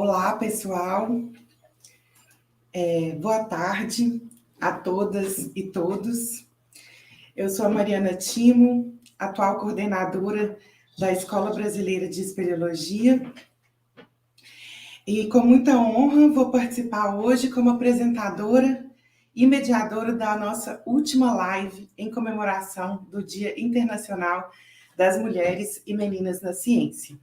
Olá, pessoal. Boa tarde a todas e todos. Eu sou a Mariana Timo, atual coordenadora da Escola Brasileira de Espeleologia. E com muita honra vou participar hoje como apresentadora e mediadora da nossa última live em comemoração do Dia Internacional das Mulheres e Meninas na Ciência.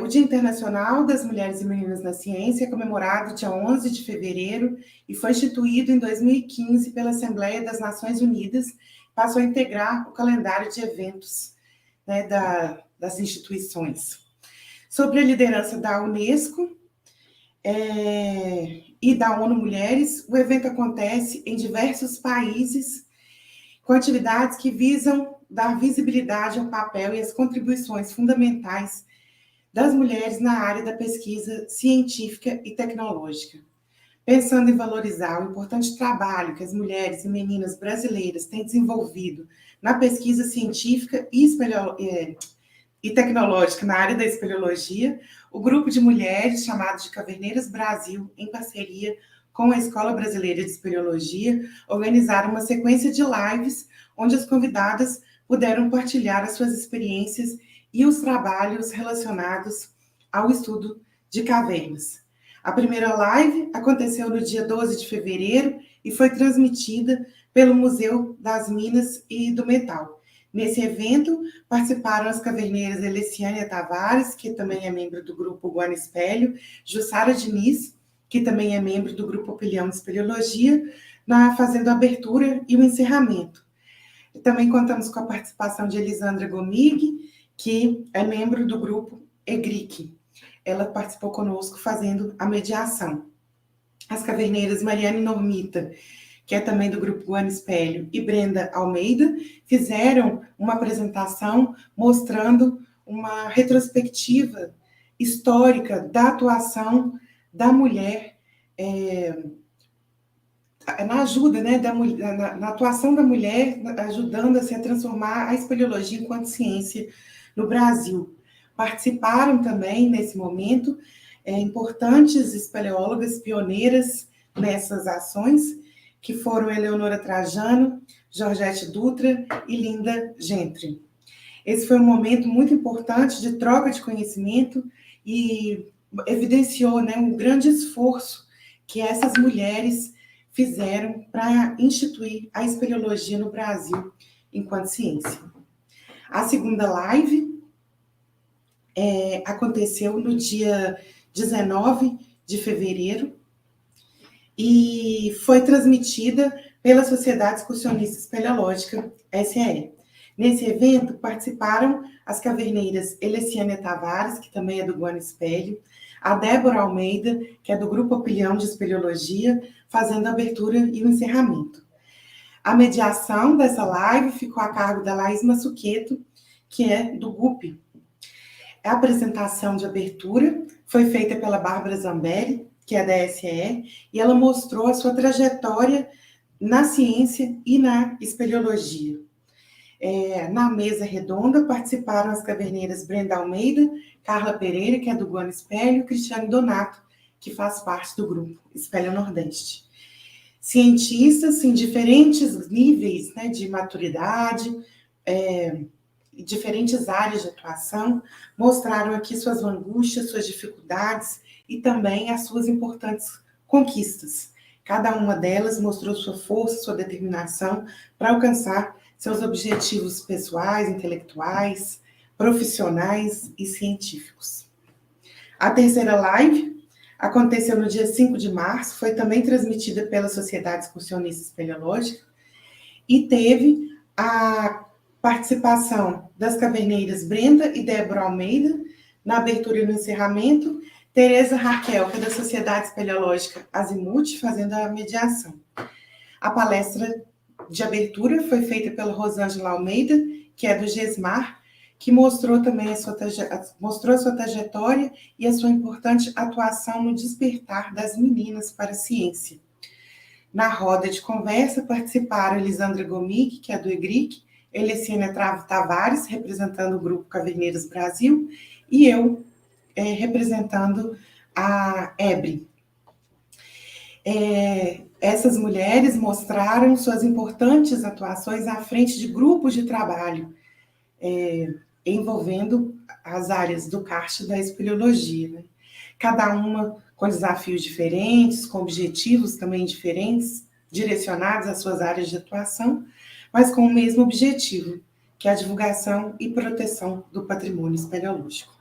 O Dia Internacional das Mulheres e Meninas na Ciência é comemorado dia 11 de fevereiro e foi instituído em 2015 pela Assembleia das Nações Unidas, passou a integrar o calendário de eventos, né, das instituições. Sob a liderança da Unesco e da ONU Mulheres, o evento acontece em diversos países, com atividades que visam dar visibilidade ao papel e às contribuições fundamentais das mulheres na área da pesquisa científica e tecnológica, pensando em valorizar o importante trabalho que as mulheres e meninas brasileiras têm desenvolvido na pesquisa científica e tecnológica na área da espeleologia. O grupo de mulheres, chamado de Caverneiras Brasil, em parceria com a Escola Brasileira de Espeleologia, organizaram uma sequência de lives onde as convidadas puderam partilhar as suas experiências e os trabalhos relacionados ao estudo de cavernas. A primeira live aconteceu no dia 12 de fevereiro e foi transmitida pelo Museu das Minas e do Metal. Nesse evento, participaram as caverneiras Eleciânia Tavares, que também é membro do grupo Guana Espelho, Jussara Diniz, que também é membro do grupo Opinião de Espeleologia, fazendo a abertura e o encerramento. Também contamos com a participação de Elisandra Gomig, que é membro do grupo EGRIC. Ela participou conosco fazendo a mediação. As caverneiras Mariane Normita, que é também do grupo Guana Espelho, e Brenda Almeida, fizeram uma apresentação mostrando uma retrospectiva histórica da atuação da mulher, na ajuda, né, na atuação da mulher, ajudando a transformar a espeleologia enquanto ciência no Brasil. Participaram também, nesse momento, importantes espeleólogas pioneiras nessas ações, que foram Eleonora Trajano, Georgette Dutra e Linda Gentry. Esse foi um momento muito importante de troca de conhecimento e evidenciou, né, um grande esforço que essas mulheres fizeram para instituir a espeleologia no Brasil enquanto ciência. A segunda live aconteceu no dia 19 de fevereiro e foi transmitida pela Sociedade Excursionista Espeleológica, SEE. Nesse evento participaram as caverneiras Eleciânia Tavares, que também é do Guana Espelho, a Débora Almeida, que é do Grupo Opinião de Espeleologia, fazendo a abertura e o encerramento. A mediação dessa live ficou a cargo da Laís Massuqueto, que é do GUP. A apresentação de abertura foi feita pela Bárbara Zambelli, que é da SEE, e ela mostrou a sua trajetória na ciência e na espeleologia. Na mesa redonda participaram as caverneiras Brenda Almeida, Carla Pereira, que é do Guana Espelho, e Cristiane Donato, que faz parte do grupo Espelho Nordeste. Cientistas em diferentes níveis, né, de maturidade, diferentes áreas de atuação, mostraram aqui suas angústias, suas dificuldades e também as suas importantes conquistas. Cada uma delas mostrou sua força, sua determinação para alcançar seus objetivos pessoais, intelectuais, profissionais e científicos. A terceira live aconteceu no dia 5 de março, foi também transmitida pela Sociedade Excursionista Espeleológica e teve a participação das caverneiras Brenda e Débora Almeida na abertura e no encerramento, Tereza Raquel, que é da Sociedade Espeleológica Azimuth, fazendo a mediação. A palestra de abertura foi feita pela Rosângela Almeida, que é do GESMAR, que mostrou também a sua trajetória e a sua importante atuação no despertar das meninas para a ciência. Na roda de conversa participaram Elisandra Gomig, que é do EGRIC, Eleciânia Tavares, representando o grupo Caverneiras Brasil, e eu, representando a EBRE. Essas mulheres mostraram suas importantes atuações à frente de grupos de trabalho, envolvendo as áreas do karst e da espeleologia, né? Cada uma com desafios diferentes, com objetivos também diferentes, direcionados às suas áreas de atuação, mas com o mesmo objetivo, que é a divulgação e proteção do patrimônio espeleológico.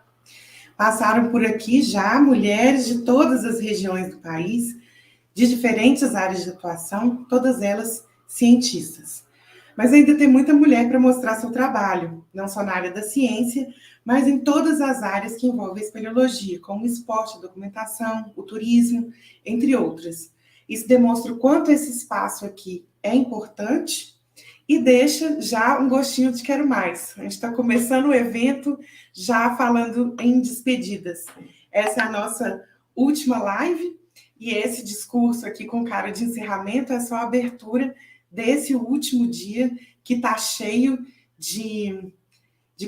Passaram por aqui já mulheres de todas as regiões do país, de diferentes áreas de atuação, todas elas cientistas. Mas ainda tem muita mulher para mostrar seu trabalho, não só na área da ciência, mas em todas as áreas que envolvem a espeleologia, como o esporte, a documentação, o turismo, entre outras. Isso demonstra o quanto esse espaço aqui é importante e deixa já um gostinho de quero mais. A gente está começando o evento já falando em despedidas. Essa é a nossa última live e esse discurso aqui com cara de encerramento é só a abertura desse último dia que está cheio de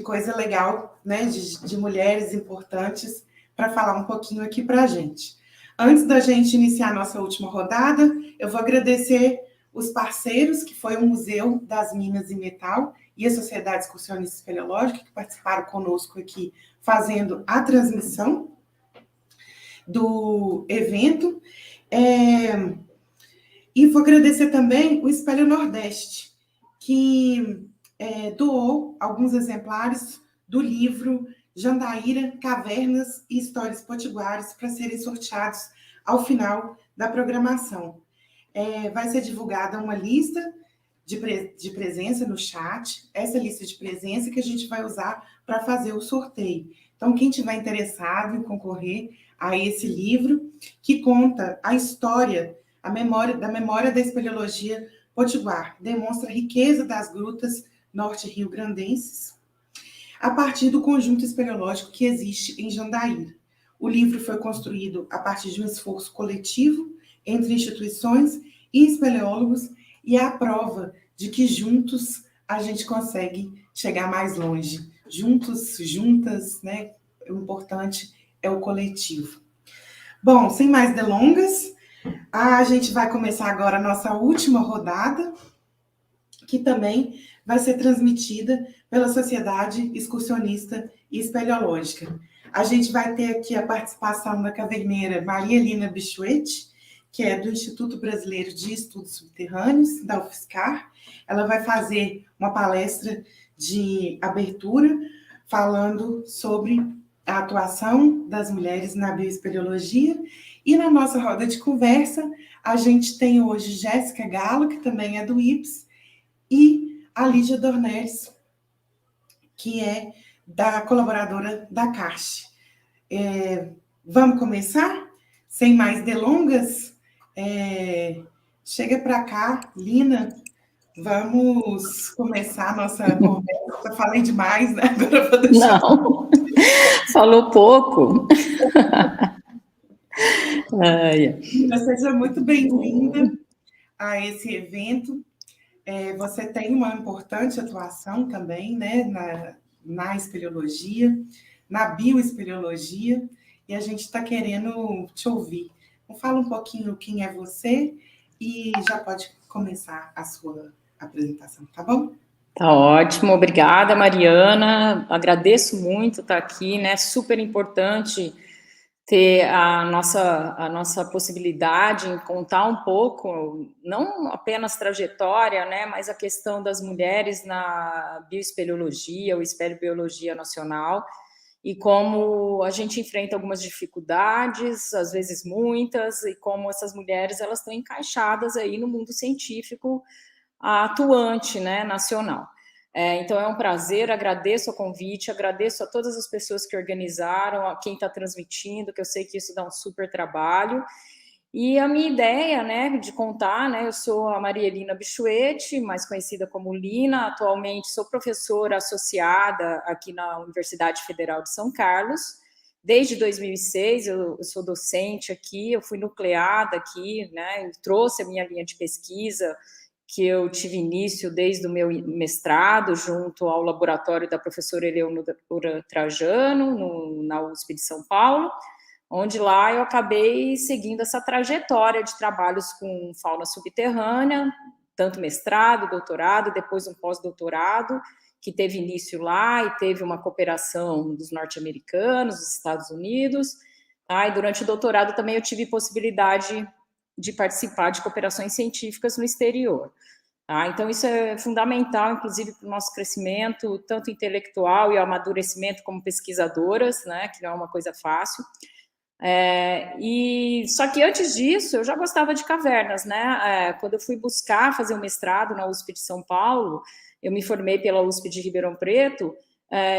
coisa legal, né? De mulheres importantes para falar um pouquinho aqui para a gente. Antes da gente iniciar a nossa última rodada, eu vou agradecer os parceiros, que foi o Museu das Minas e Metal e a Sociedade Excursionista Espeleológica, que participaram conosco aqui, fazendo a transmissão do evento. E vou agradecer também o Espelho Nordeste, que doou alguns exemplares do livro Jandaíra, Cavernas e Histórias Potiguares para serem sorteados ao final da programação. Vai ser divulgada uma lista de presença no chat, essa lista de presença que a gente vai usar para fazer o sorteio. Então, quem tiver interessado em concorrer a esse livro, que conta a história, da memória da espeleologia potiguar, demonstra a riqueza das grutas norte-rio-grandenses, a partir do conjunto espeleológico que existe em Jandaíra. O livro foi construído a partir de um esforço coletivo entre instituições e espeleólogos e é a prova de que juntos a gente consegue chegar mais longe. Juntos, juntas, né? O importante é o coletivo. Bom, sem mais delongas, a gente vai começar agora a nossa última rodada, que também vai ser transmitida pela Sociedade Excursionista e Espeleológica. A gente vai ter aqui a participação da caverneira Maria Lina Bichuete, que é do Instituto Brasileiro de Estudos Subterrâneos, da UFSCar. Ela vai fazer uma palestra de abertura, falando sobre a atuação das mulheres na bioespeleologia. E na nossa roda de conversa, a gente tem hoje Jéssica Galo, que também é do IPS, e a Lídia Dornelles, que é da colaboradora da karst. Vamos começar? Sem mais delongas? Chega para cá, Lina, vamos começar a nossa conversa. Falei demais, né? Agora vou deixar... Não, falou pouco. Lina, seja muito bem-vinda a esse evento. Você tem uma importante atuação também, né, na espeleologia, na bioespeleologia, e a gente está querendo te ouvir. Então, fala um pouquinho quem é você e já pode começar a sua apresentação, tá bom? Tá ótimo, obrigada, Mariana. Agradeço muito estar aqui, né? Super importante ter a nossa possibilidade em contar um pouco, não apenas trajetória, né, mas a questão das mulheres na bioespeleologia, ou espeleobiologia nacional, e como a gente enfrenta algumas dificuldades, às vezes muitas, e como essas mulheres elas estão encaixadas aí no mundo científico atuante, né, nacional. Então é um prazer, agradeço o convite, agradeço a todas as pessoas que organizaram, a quem está transmitindo, que eu sei que isso dá um super trabalho. E a minha ideia, né, de contar, né, eu sou a Maria Lina Bichuete, mais conhecida como Lina, atualmente sou professora associada aqui na Universidade Federal de São Carlos. Desde 2006 eu sou docente aqui, eu fui nucleada aqui, né, eu trouxe a minha linha de pesquisa que eu tive início desde o meu mestrado, junto ao laboratório da professora Eleonora Trajano, na USP de São Paulo, onde lá eu acabei seguindo essa trajetória de trabalhos com fauna subterrânea, tanto mestrado, doutorado, depois um pós-doutorado, que teve início lá e teve uma cooperação dos norte-americanos, dos Estados Unidos, tá? E durante o doutorado também eu tive possibilidade de participar de cooperações científicas no exterior. Tá? Então, isso é fundamental, inclusive, para o nosso crescimento, tanto intelectual e amadurecimento como pesquisadoras, né, que não é uma coisa fácil. Só que antes disso, eu já gostava de cavernas, né? Quando eu fui buscar fazer um mestrado na USP de São Paulo, eu me formei pela USP de Ribeirão Preto,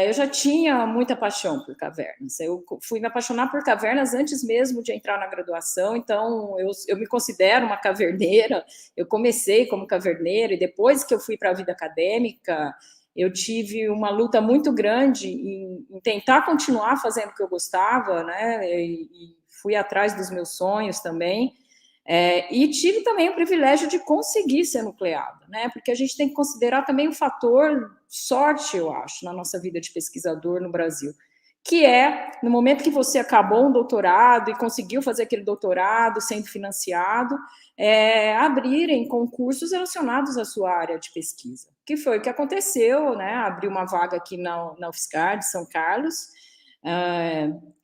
eu já tinha muita paixão por cavernas. Eu fui me apaixonar por cavernas antes mesmo de entrar na graduação, então eu me considero uma caverneira. Eu comecei como caverneira e depois que eu fui para a vida acadêmica, eu tive uma luta muito grande em tentar continuar fazendo o que eu gostava, né? E fui atrás dos meus sonhos também. E tive também o privilégio de conseguir ser nucleada, né? Porque a gente tem que considerar também o fator sorte, eu acho, na nossa vida de pesquisador no Brasil, que é, no momento que você acabou um doutorado e conseguiu fazer aquele doutorado sendo financiado, abrirem concursos relacionados à sua área de pesquisa, que foi o que aconteceu, né? Abri uma vaga aqui na UFSCar de São Carlos,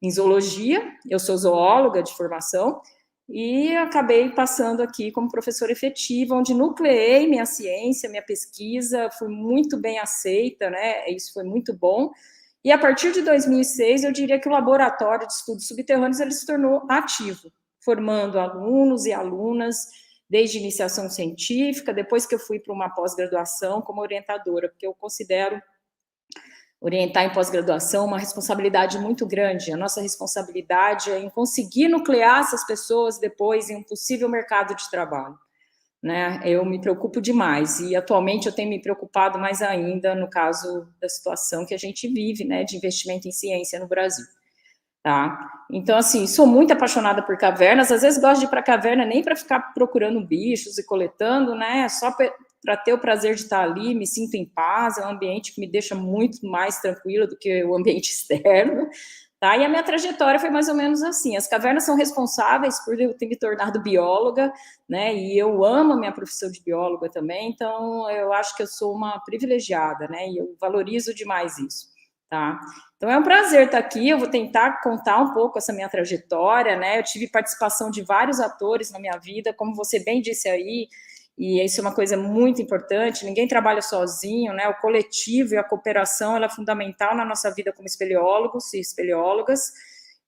em zoologia. Eu sou zoóloga de formação, e acabei passando aqui como professora efetiva, onde nucleei minha ciência, minha pesquisa, fui muito bem aceita, né? Isso foi muito bom. E a partir de 2006, eu diria que o Laboratório de Estudos Subterrâneos ele se tornou ativo, formando alunos e alunas, desde iniciação científica, depois que eu fui para uma pós-graduação como orientadora, porque eu considero orientar em pós-graduação uma responsabilidade muito grande. A nossa responsabilidade é em conseguir nuclear essas pessoas depois em um possível mercado de trabalho, né? Eu me preocupo demais e atualmente eu tenho me preocupado mais ainda no caso da situação que a gente vive, né, de investimento em ciência no Brasil. Tá? Então, assim, sou muito apaixonada por cavernas, às vezes gosto de ir para a caverna nem para ficar procurando bichos e coletando, né? Só para ter o prazer de estar ali, me sinto em paz, é um ambiente que me deixa muito mais tranquila do que o ambiente externo, tá? E a minha trajetória foi mais ou menos assim, as cavernas são responsáveis por eu ter me tornado bióloga, né? E eu amo a minha profissão de bióloga também, então eu acho que eu sou uma privilegiada, né? E eu valorizo demais isso. Tá? Então é um prazer estar aqui, eu vou tentar contar um pouco essa minha trajetória, né? Eu tive participação de vários atores na minha vida, como você bem disse aí, e isso é uma coisa muito importante, ninguém trabalha sozinho, né? O coletivo e a cooperação ela é fundamental na nossa vida como espeleólogos e espeleólogas,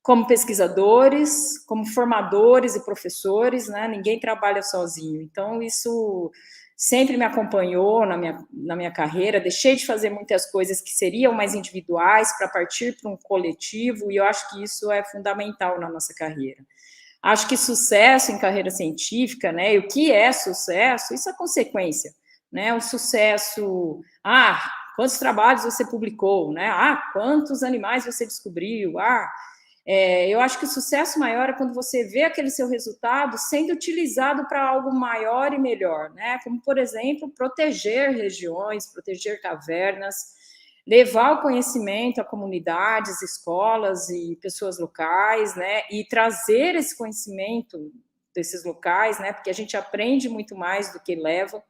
como pesquisadores, como formadores e professores, né? Ninguém trabalha sozinho, então isso sempre me acompanhou na minha carreira, deixei de fazer muitas coisas que seriam mais individuais para partir para um coletivo, e eu acho que isso é fundamental na nossa carreira. Acho que sucesso em carreira científica, né, e o que é sucesso, isso é consequência, né, o sucesso, quantos trabalhos você publicou, né, quantos animais você descobriu, eu acho que o sucesso maior é quando você vê aquele seu resultado sendo utilizado para algo maior e melhor, né? Como, por exemplo, proteger regiões, proteger cavernas, levar o conhecimento a comunidades, escolas e pessoas locais, né? E trazer esse conhecimento desses locais, né? Porque a gente aprende muito mais do que leva,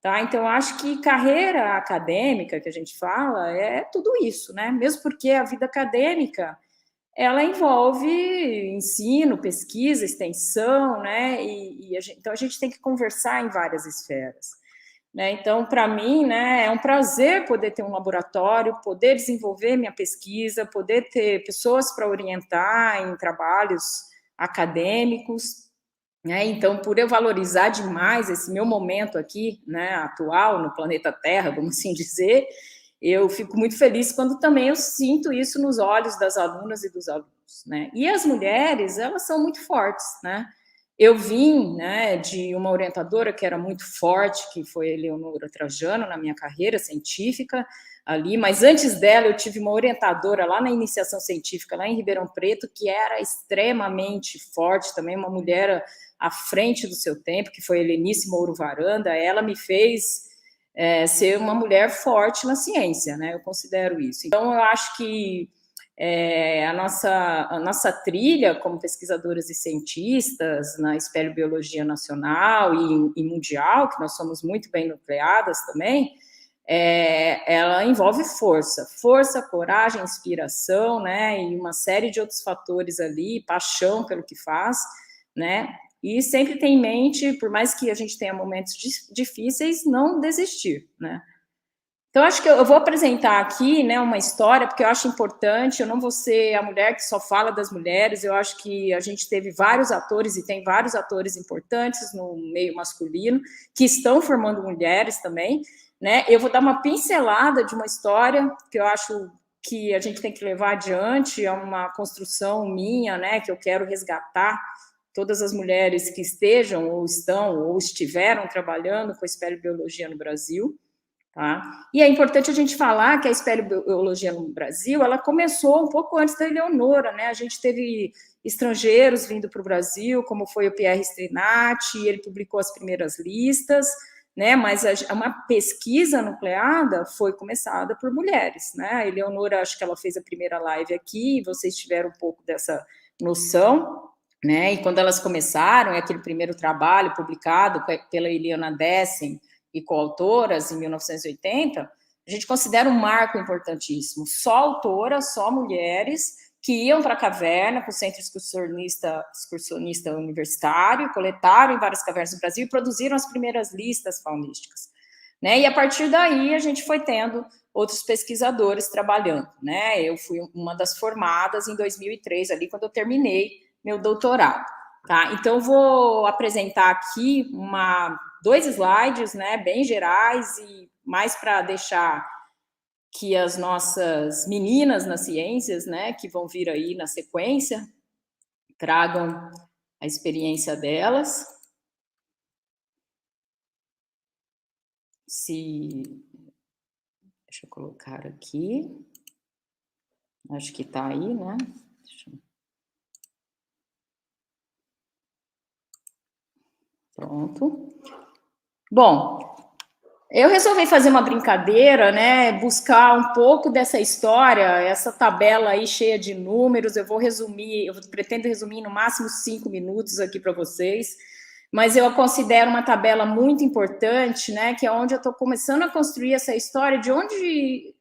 tá? Então, eu acho que carreira acadêmica, que a gente fala, é tudo isso, né? Mesmo porque a vida acadêmica ela envolve ensino, pesquisa, extensão, né? Então a gente tem que conversar em várias esferas, né? Então, para mim, né, é um prazer poder ter um laboratório, poder desenvolver minha pesquisa, poder ter pessoas para orientar em trabalhos acadêmicos, né? Então, por eu valorizar demais esse meu momento aqui, né, atual no planeta Terra, vamos assim dizer, eu fico muito feliz quando também eu sinto isso nos olhos das alunas e dos alunos, né? E as mulheres, elas são muito fortes, né? Eu vim, né, de uma orientadora que era muito forte, que foi a Eleonora Trajano, na minha carreira científica ali, mas antes dela eu tive uma orientadora lá na iniciação científica, lá em Ribeirão Preto, que era extremamente forte também, uma mulher à frente do seu tempo, que foi a Helenice Mouro Varanda. Ela me fez ser uma mulher forte na ciência, né, eu considero isso. Então, eu acho que a nossa trilha como pesquisadoras e cientistas na espeleobiologia nacional e mundial, que nós somos muito bem nucleadas também, ela envolve força, coragem, inspiração, né, e uma série de outros fatores ali, paixão pelo que faz, né, e sempre tem em mente, por mais que a gente tenha momentos difíceis, não desistir, né. Então, acho que eu vou apresentar aqui, né, uma história, porque eu acho importante. Eu não vou ser a mulher que só fala das mulheres. Eu acho que a gente teve vários atores, e tem vários atores importantes no meio masculino, que estão formando mulheres também, né? Eu vou dar uma pincelada de uma história que eu acho que a gente tem que levar adiante, é uma construção minha, né, que eu quero resgatar todas as mulheres que estejam, ou estão, ou estiveram trabalhando com espeleobiologia no Brasil. Tá? E é importante a gente falar que a espeleobiologia no Brasil, ela começou um pouco antes da Eleonora, né? A gente teve estrangeiros vindo para o Brasil, como foi o Pierre Strinati, ele publicou as primeiras listas, né? Mas uma pesquisa nucleada foi começada por mulheres, né? A Eleonora, acho que ela fez a primeira live aqui, vocês tiveram um pouco dessa noção, né? E quando elas começaram, aquele primeiro trabalho publicado pela Eliana Dessen e coautoras, em 1980, a gente considera um marco importantíssimo. Só autoras, só mulheres que iam para a caverna com o Centro Excursionista Universitário, coletaram em várias cavernas do Brasil e produziram as primeiras listas faunísticas. Né? E a partir daí a gente foi tendo outros pesquisadores trabalhando. Né? Eu fui uma das formadas em 2003, ali quando eu terminei meu doutorado. Tá? Então, eu vou apresentar aqui dois slides, né, bem gerais, e mais para deixar que as nossas meninas nas ciências, né, que vão vir aí na sequência, tragam a experiência delas. Deixa eu colocar aqui. Acho que está aí, né? Pronto. Bom, eu resolvi fazer uma brincadeira, né? Buscar um pouco dessa história, essa tabela aí cheia de números. Eu pretendo resumir no máximo 5 minutos aqui para vocês, mas eu considero uma tabela muito importante, né? Que é onde eu estou começando a construir essa história de onde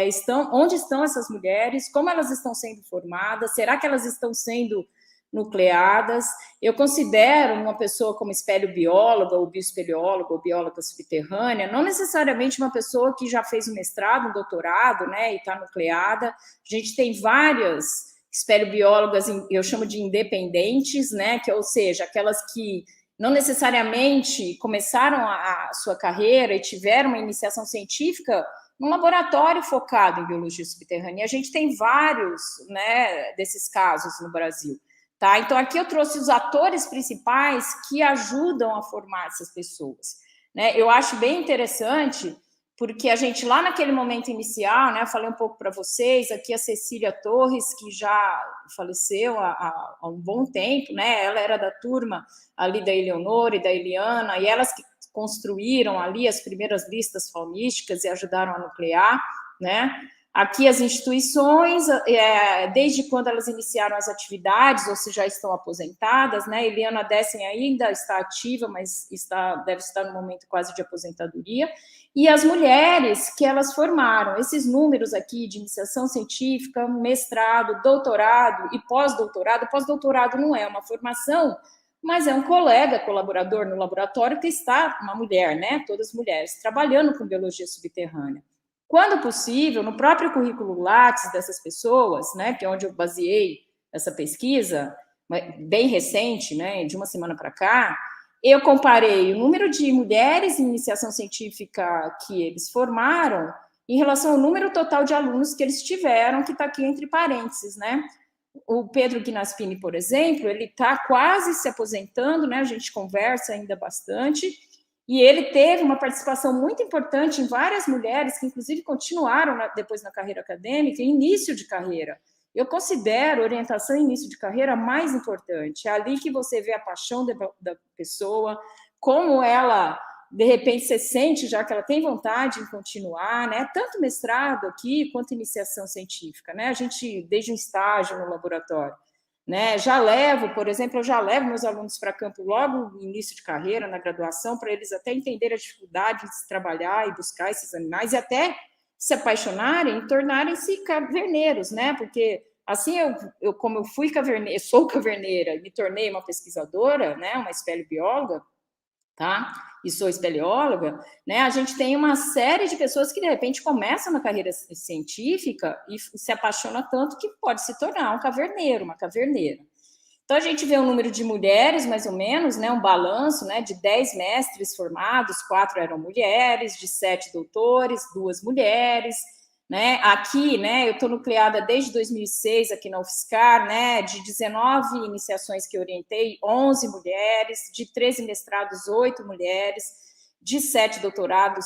estão essas mulheres, como elas estão sendo formadas, será que elas estão sendo nucleadas? Eu considero uma pessoa como espeleobióloga, ou bioespeleóloga, ou bióloga subterrânea, não necessariamente uma pessoa que já fez um mestrado, um doutorado, né, e está nucleada. A gente tem várias espeleobiólogas, eu chamo de independentes, né, ou seja, aquelas que não necessariamente começaram a sua carreira e tiveram uma iniciação científica num laboratório focado em biologia subterrânea. E a gente tem vários, né, desses casos no Brasil. Tá? Então, aqui eu trouxe os atores principais que ajudam a formar essas pessoas. Né? Eu acho bem interessante, porque a gente, lá naquele momento inicial, né, eu falei um pouco para vocês, aqui a Cecília Torres, que já faleceu há um bom tempo, né? Ela era da turma ali da Eleonora e da Eliana, e elas que construíram ali as primeiras listas faunísticas e ajudaram a nuclear, né? Aqui as instituições, desde quando elas iniciaram as atividades, ou se já estão aposentadas, né? Eliana Dessen ainda está ativa, mas deve estar no momento quase de aposentadoria. E as mulheres que elas formaram, esses números aqui de iniciação científica, mestrado, doutorado e pós-doutorado. Pós-doutorado não é uma formação, mas é um colega, colaborador no laboratório que está, uma mulher, né? Todas mulheres, trabalhando com biologia subterrânea. Quando possível, no próprio currículo Lattes dessas pessoas, né, que é onde eu baseei essa pesquisa, bem recente, né, de uma semana para cá, eu comparei o número de mulheres em iniciação científica que eles formaram em relação ao número total de alunos que eles tiveram, que está aqui entre parênteses, né? O Pedro Gnaspini, por exemplo, ele está quase se aposentando, né? A gente conversa ainda bastante, e ele teve uma participação muito importante em várias mulheres que, inclusive, continuaram depois na carreira acadêmica, início de carreira. Eu considero orientação e início de carreira mais importante. É ali que você vê a paixão da pessoa, como ela, de repente, você sente já que ela tem vontade em continuar, né? Tanto mestrado aqui, quanto iniciação científica, né? A gente, desde um estágio no laboratório, né? Já levo, por exemplo, eu já levo meus alunos para campo logo no início de carreira, na graduação, para eles até entenderem a dificuldade de se trabalhar e buscar esses animais, e até se apaixonarem e tornarem-se caverneiros, né? Porque assim, como eu fui caverneira, sou caverneira e me tornei uma pesquisadora, né? Uma espeleobióloga, tá? E sou espeleóloga, né? A gente tem uma série de pessoas que de repente começam na carreira científica e se apaixona tanto que pode se tornar um caverneiro, uma caverneira. Então a gente vê o número de mulheres, mais ou menos, né? Um balanço, né? De 10 mestres formados, 4 eram mulheres, de 7 doutores, 2 mulheres. Né? Aqui, né, eu estou nucleada desde 2006 aqui na UFSCar, né, de 19 iniciações que eu orientei, 11 mulheres, de 13 mestrados, 8 mulheres, de 7 doutorados,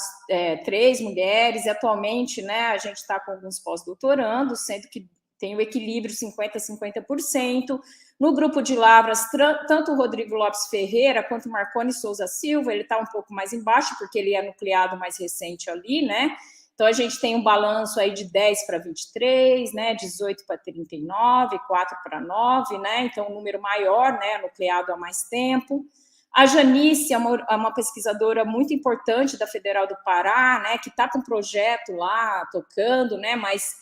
3 mulheres, e atualmente, né, a gente está com alguns pós-doutorandos, sendo que tem o equilíbrio 50-50%. No grupo de lavras, tanto o Rodrigo Lopes Ferreira quanto o Marconi Souza Silva, ele está um pouco mais embaixo, porque ele é nucleado mais recente ali, né? Então, a gente tem um balanço aí de 10 para 23, né, 18 para 39, 4 para 9, né, então um número maior, né, nucleado há mais tempo. A Janice é uma pesquisadora muito importante da Federal do Pará, né, que está com um projeto lá, tocando, né, mas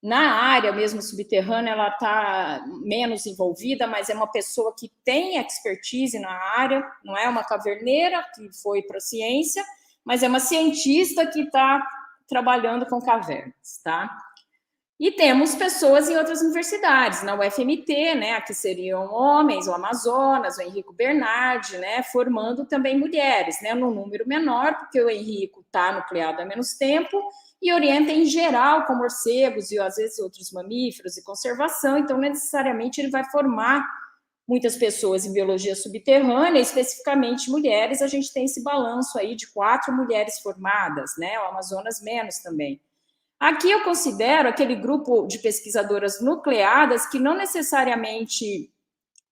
na área mesmo subterrânea ela está menos envolvida, mas é uma pessoa que tem expertise na área, não é uma caverneira que foi para a ciência, mas é uma cientista que está trabalhando com cavernas, tá? E temos pessoas em outras universidades, na UFMT, né, que seriam homens, o Amazonas, o Henrico Bernardi, né, formando também mulheres, né, num número menor, porque o Henrico está nucleado há menos tempo e orienta em geral com morcegos e às vezes outros mamíferos e conservação, então necessariamente ele vai formar muitas pessoas em biologia subterrânea, especificamente mulheres. A gente tem esse balanço aí de 4 mulheres formadas, né? O Amazonas menos também. Aqui eu considero aquele grupo de pesquisadoras nucleadas que não necessariamente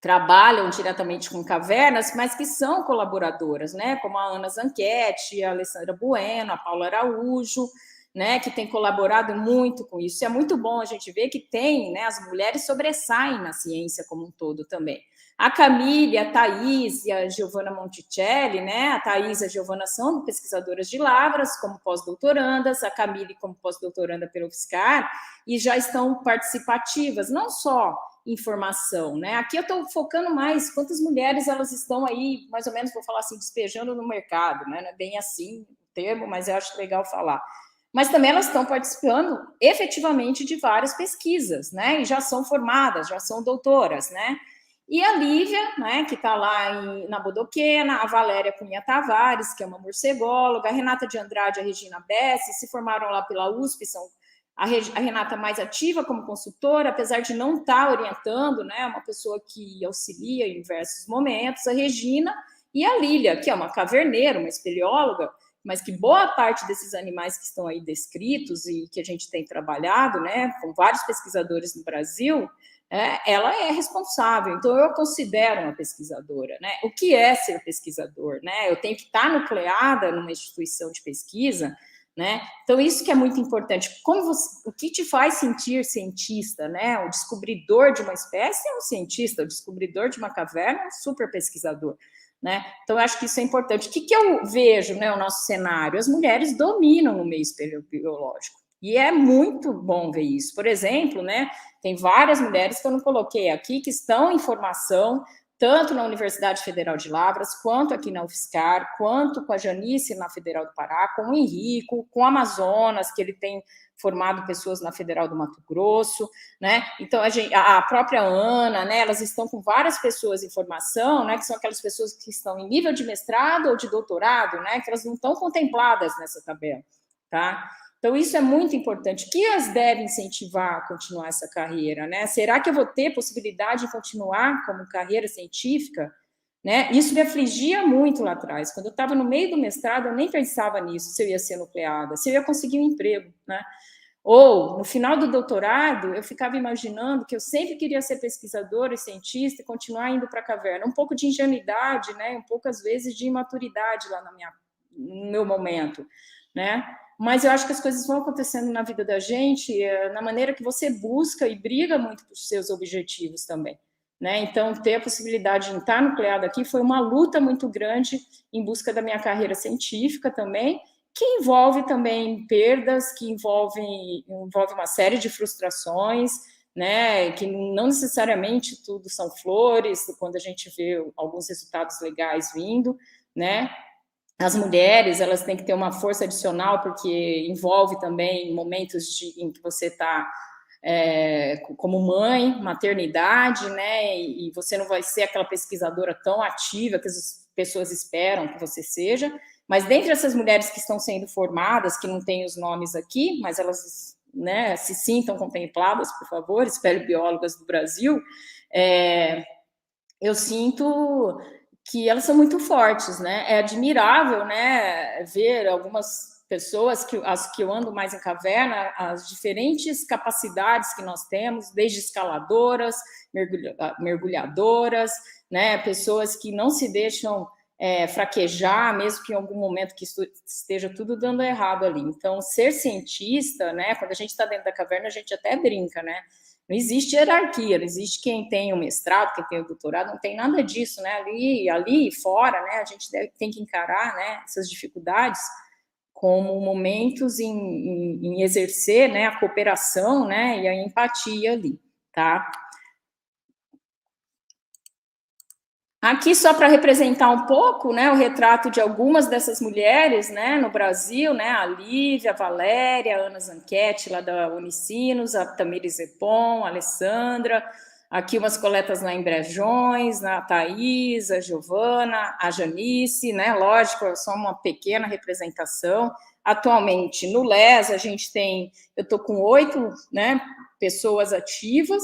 trabalham diretamente com cavernas, mas que são colaboradoras, né? Como a Ana Zanchetti, a Alessandra Bueno, a Paula Araújo, né, que tem colaborado muito com isso. É muito bom a gente ver que tem, né, as mulheres sobressaem na ciência como um todo também. A Camille, a Thaís e a Giovanna Monticelli, né, a Thaís e a Giovanna são pesquisadoras de lavras como pós-doutorandas, a Camille como pós-doutoranda pelo UFSCar, e já estão participativas, não só em formação, né? Aqui eu estou focando mais quantas mulheres elas estão aí, mais ou menos, vou falar assim, despejando no mercado, né? Não é bem assim o termo, mas eu acho legal falar. Mas também elas estão participando efetivamente de várias pesquisas, né? E já são formadas, já são doutoras, né? E a Lívia, né, que está lá na Bodoquena, a Valéria Cunha Tavares, que é uma morcególoga, a Renata de Andrade e a Regina Bessi se formaram lá pela USP, são a Renata mais ativa como consultora, apesar de não estar orientando, né, uma pessoa que auxilia em diversos momentos, a Regina e a Lília, que é uma caverneira, uma espeleóloga, mas que boa parte desses animais que estão aí descritos e que a gente tem trabalhado, né, com vários pesquisadores no Brasil, ela é responsável. Então, eu considero uma pesquisadora, né? O que é ser pesquisador, né? Eu tenho que estar nucleada numa instituição de pesquisa, né? Então, isso que é muito importante. O que te faz sentir cientista, né? O descobridor de uma espécie é um cientista, o descobridor de uma caverna é um super pesquisador. Né? Então, eu acho que isso é importante. O que eu vejo, né, o nosso cenário? As mulheres dominam no meio espeleobiológico. E é muito bom ver isso. Por exemplo, né, tem várias mulheres que eu não coloquei aqui, que estão em formação, tanto na Universidade Federal de Lavras, quanto aqui na UFSCar, quanto com a Janice na Federal do Pará, com o Henrico, com o Amazonas, que ele tem formado pessoas na Federal do Mato Grosso, né? Então, a própria Ana, né? Elas estão com várias pessoas em formação, né? Que são aquelas pessoas que estão em nível de mestrado ou de doutorado, né? Que elas não estão contempladas nessa tabela, tá? Então, isso é muito importante. O que as deve incentivar a continuar essa carreira, né? Será que eu vou ter possibilidade de continuar como carreira científica? Né? Isso me afligia muito lá atrás. Quando eu estava no meio do mestrado, eu nem pensava nisso, se eu ia ser nucleada, se eu ia conseguir um emprego, né? Ou, no final do doutorado, eu ficava imaginando que eu sempre queria ser pesquisadora e cientista e continuar indo para a caverna. Um pouco de ingenuidade, né? Um pouco, às vezes, de imaturidade lá no meu momento, né? Mas eu acho que as coisas vão acontecendo na vida da gente na maneira que você busca e briga muito por seus objetivos também, né? Então, ter a possibilidade de estar nucleada aqui foi uma luta muito grande em busca da minha carreira científica também, que envolve também perdas, que envolve uma série de frustrações, né, que não necessariamente tudo são flores, quando a gente vê alguns resultados legais vindo, né. As mulheres, elas têm que ter uma força adicional, porque envolve também momentos em que você está como mãe, maternidade, né, e você não vai ser aquela pesquisadora tão ativa que as pessoas esperam que você seja, mas dentre essas mulheres que estão sendo formadas, que não têm os nomes aqui, mas elas, né, se sintam contempladas, por favor, espeleobiólogas do Brasil, eu sinto que elas são muito fortes, né? É admirável, né, ver algumas pessoas as que eu ando mais em caverna, as diferentes capacidades que nós temos, desde escaladoras, mergulhadoras, né, pessoas que não se deixam fraquejar, mesmo que em algum momento que esteja tudo dando errado ali. Então, ser cientista, né, quando a gente está dentro da caverna, a gente até brinca, né? Não existe hierarquia, não existe quem tem o mestrado, quem tem o doutorado, não tem nada disso, né? Ali fora, né, a gente tem que encarar, né, essas dificuldades como momentos em exercer, né, a cooperação, né, e a empatia ali, tá? Aqui, só para representar um pouco, né, o retrato de algumas dessas mulheres, né, no Brasil, né, a Lívia, a Valéria, a Ana Zanchetti, lá da Unicinos, a Tamires Zepon, a Alessandra, aqui umas coletas lá em Brejões, a Thaís, a Giovana, a Janice, né, lógico, é só uma pequena representação. Atualmente, no LES, a gente tem, eu estou com 8, né, pessoas ativas,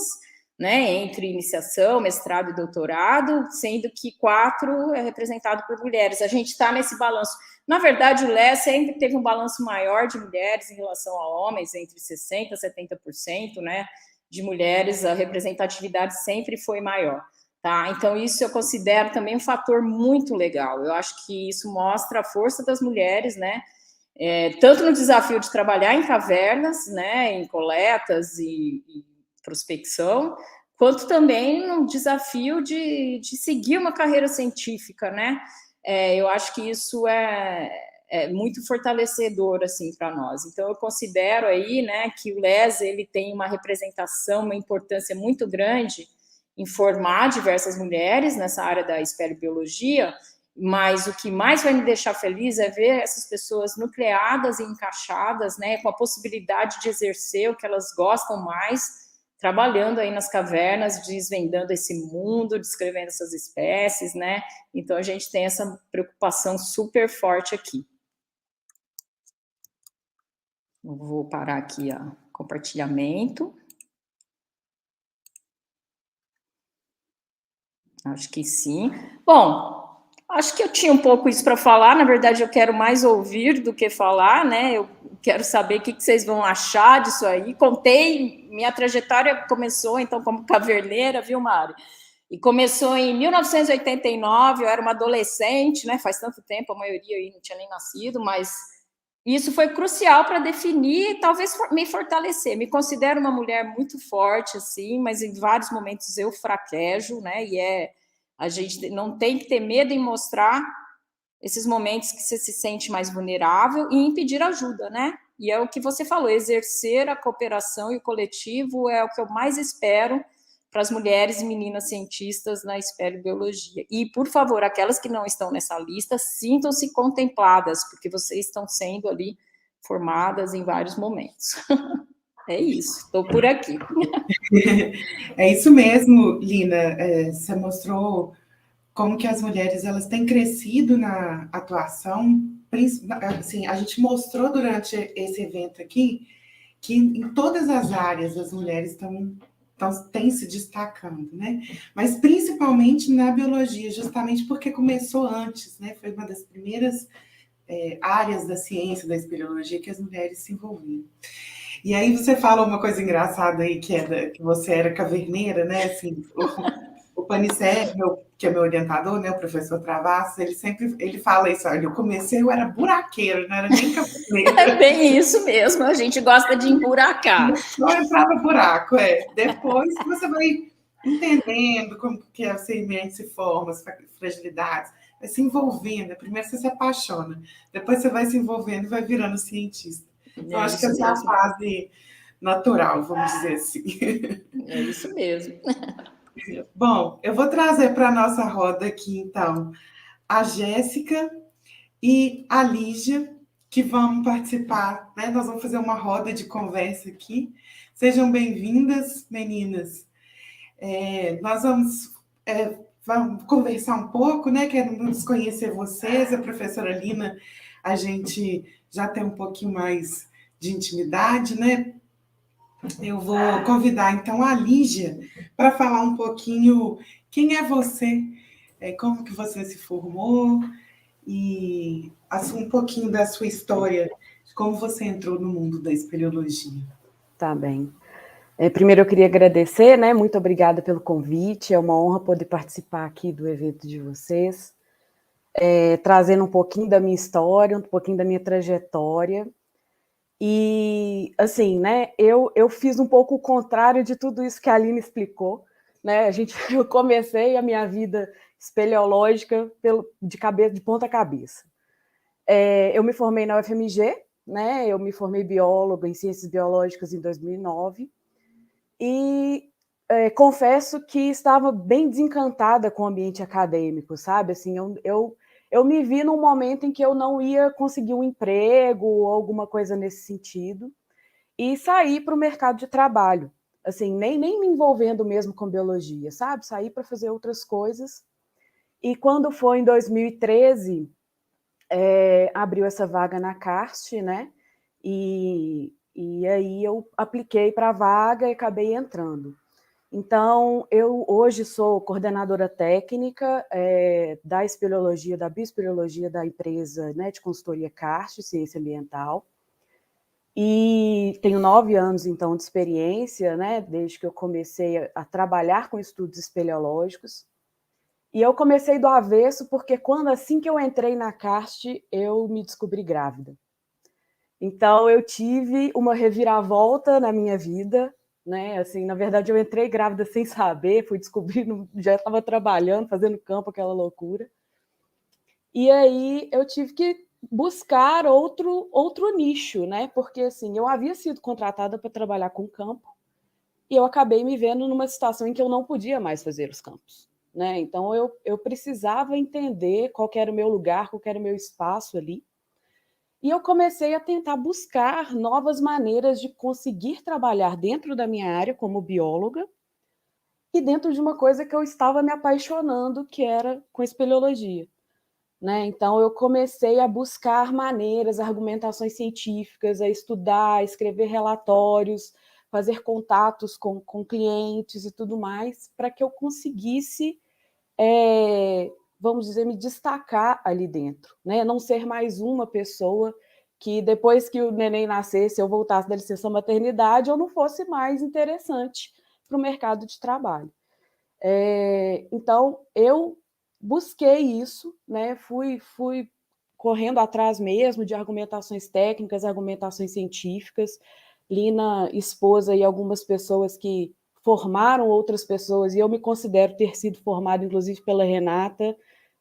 né, entre iniciação, mestrado e doutorado, sendo que 4 é representado por mulheres. A gente está nesse balanço. Na verdade, o LES sempre teve um balanço maior de mulheres em relação a homens, entre 60% e 70%, né, de mulheres, a representatividade sempre foi maior. Tá? Então, isso eu considero também um fator muito legal. Eu acho que isso mostra a força das mulheres, né, tanto no desafio de trabalhar em cavernas, né, em coletas e prospecção, quanto também no desafio de seguir uma carreira científica, né? Eu acho que isso é muito fortalecedor, assim, para nós. Então, eu considero aí, né, que o LES, ele tem uma representação, uma importância muito grande em formar diversas mulheres nessa área da espeleobiologia, mas o que mais vai me deixar feliz é ver essas pessoas nucleadas e encaixadas, né, com a possibilidade de exercer o que elas gostam mais, trabalhando aí nas cavernas, desvendando esse mundo, descrevendo essas espécies, né? Então, a gente tem essa preocupação super forte aqui. Eu vou parar aqui o compartilhamento. Acho que sim. Bom, acho que eu tinha um pouco isso para falar. Na verdade, eu quero mais ouvir do que falar, né? Eu quero saber o que vocês vão achar disso aí. Contei, minha trajetória começou, então, como caverneira, viu, Mari? E começou em 1989, eu era uma adolescente, né? Faz tanto tempo, a maioria aí não tinha nem nascido, mas isso foi crucial para definir e talvez me fortalecer. Me considero uma mulher muito forte, assim, mas em vários momentos eu fraquejo, né? E a gente não tem que ter medo em mostrar esses momentos que você se sente mais vulnerável e em pedir ajuda, né? E é o que você falou, exercer a cooperação e o coletivo é o que eu mais espero para as mulheres e meninas cientistas na espeleobiologia. E, por favor, aquelas que não estão nessa lista, sintam-se contempladas, porque vocês estão sendo ali formadas em vários momentos. É isso, estou por aqui. É isso mesmo, Lina. Você mostrou como que as mulheres elas têm crescido na atuação assim, a gente mostrou durante esse evento aqui que em todas as áreas as mulheres têm se destacando, né? Mas principalmente na biologia, justamente porque começou antes, né? Foi uma das primeiras áreas da ciência, da espeleologia, que as mulheres se envolviam. E aí você falou uma coisa engraçada aí, que você era caverneira, né? Assim, o Panicé, que é meu orientador, né, o professor Travassos, ele fala isso, olha, eu era buraqueiro, não era nem caverneira. É bem isso mesmo, a gente gosta de emburacar. Não entrava buraco, Depois que você vai entendendo como que a semente se forma, as fragilidades, vai se envolvendo. Primeiro você se apaixona, depois você vai se envolvendo e vai virando cientista. Então, acho que essa é a fase natural, vamos dizer assim. É isso mesmo. Bom, eu vou trazer para a nossa roda aqui, então, a Jéssica e a Lígia, que vão participar, né? Nós vamos fazer uma roda de conversa aqui. Sejam bem-vindas, meninas. Nós vamos conversar um pouco, né? Queremos conhecer vocês, a professora Lina, a gente já tem um pouquinho mais de intimidade, né? Eu vou convidar, então, a Lígia para falar um pouquinho quem é você, como que você se formou e um pouquinho da sua história, de como você entrou no mundo da espeleologia. Tá bem. Primeiro eu queria agradecer, né? Muito obrigada pelo convite, é uma honra poder participar aqui do evento de vocês, trazendo um pouquinho da minha história, um pouquinho da minha trajetória. E, assim, né, eu fiz um pouco o contrário de tudo isso que a Aline explicou, né? Eu comecei a minha vida espeleológica de ponta cabeça. Eu me formei na UFMG, né? Eu me formei bióloga em Ciências Biológicas em 2009 e confesso que estava bem desencantada com o ambiente acadêmico, sabe? Assim, eu me vi num momento em que eu não ia conseguir um emprego ou alguma coisa nesse sentido e saí para o mercado de trabalho, assim, nem me envolvendo mesmo com biologia, sabe? Saí para fazer outras coisas. E quando foi em 2013, abriu essa vaga na Cast, né? E aí eu apliquei para a vaga e acabei entrando. Então, eu hoje sou coordenadora técnica da espeleologia, da bioespeleologia da empresa, né, de consultoria Cast, Ciência Ambiental. E tenho 9 anos, então, de experiência, né, desde que eu comecei a trabalhar com estudos espeleológicos. E eu comecei do avesso porque assim que eu entrei na Cast, eu me descobri grávida. Então, eu tive uma reviravolta na minha vida, né? Assim, na verdade, eu entrei grávida sem saber, fui descobrindo, já estava trabalhando, fazendo campo, aquela loucura. E aí eu tive que buscar outro nicho, né? Porque assim, eu havia sido contratada para trabalhar com campo e eu acabei me vendo numa situação em que eu não podia mais fazer os campos, né? Então eu precisava entender qual era o meu lugar, qual era o meu espaço ali. E eu comecei a tentar buscar novas maneiras de conseguir trabalhar dentro da minha área como bióloga e dentro de uma coisa que eu estava me apaixonando, que era com espeleologia. Né? Então, eu comecei a buscar maneiras, argumentações científicas, a estudar, a escrever relatórios, fazer contatos com clientes e tudo mais, para que eu conseguisse, vamos dizer, me destacar ali dentro. Né? Não ser mais uma pessoa que, depois que o neném nascesse, eu voltasse da licença maternidade, eu não fosse mais interessante para o mercado de trabalho. Então, eu busquei isso, né? Fui correndo atrás mesmo de argumentações técnicas, argumentações científicas. Lina, esposa e algumas pessoas que formaram outras pessoas, e eu me considero ter sido formada, inclusive, pela Renata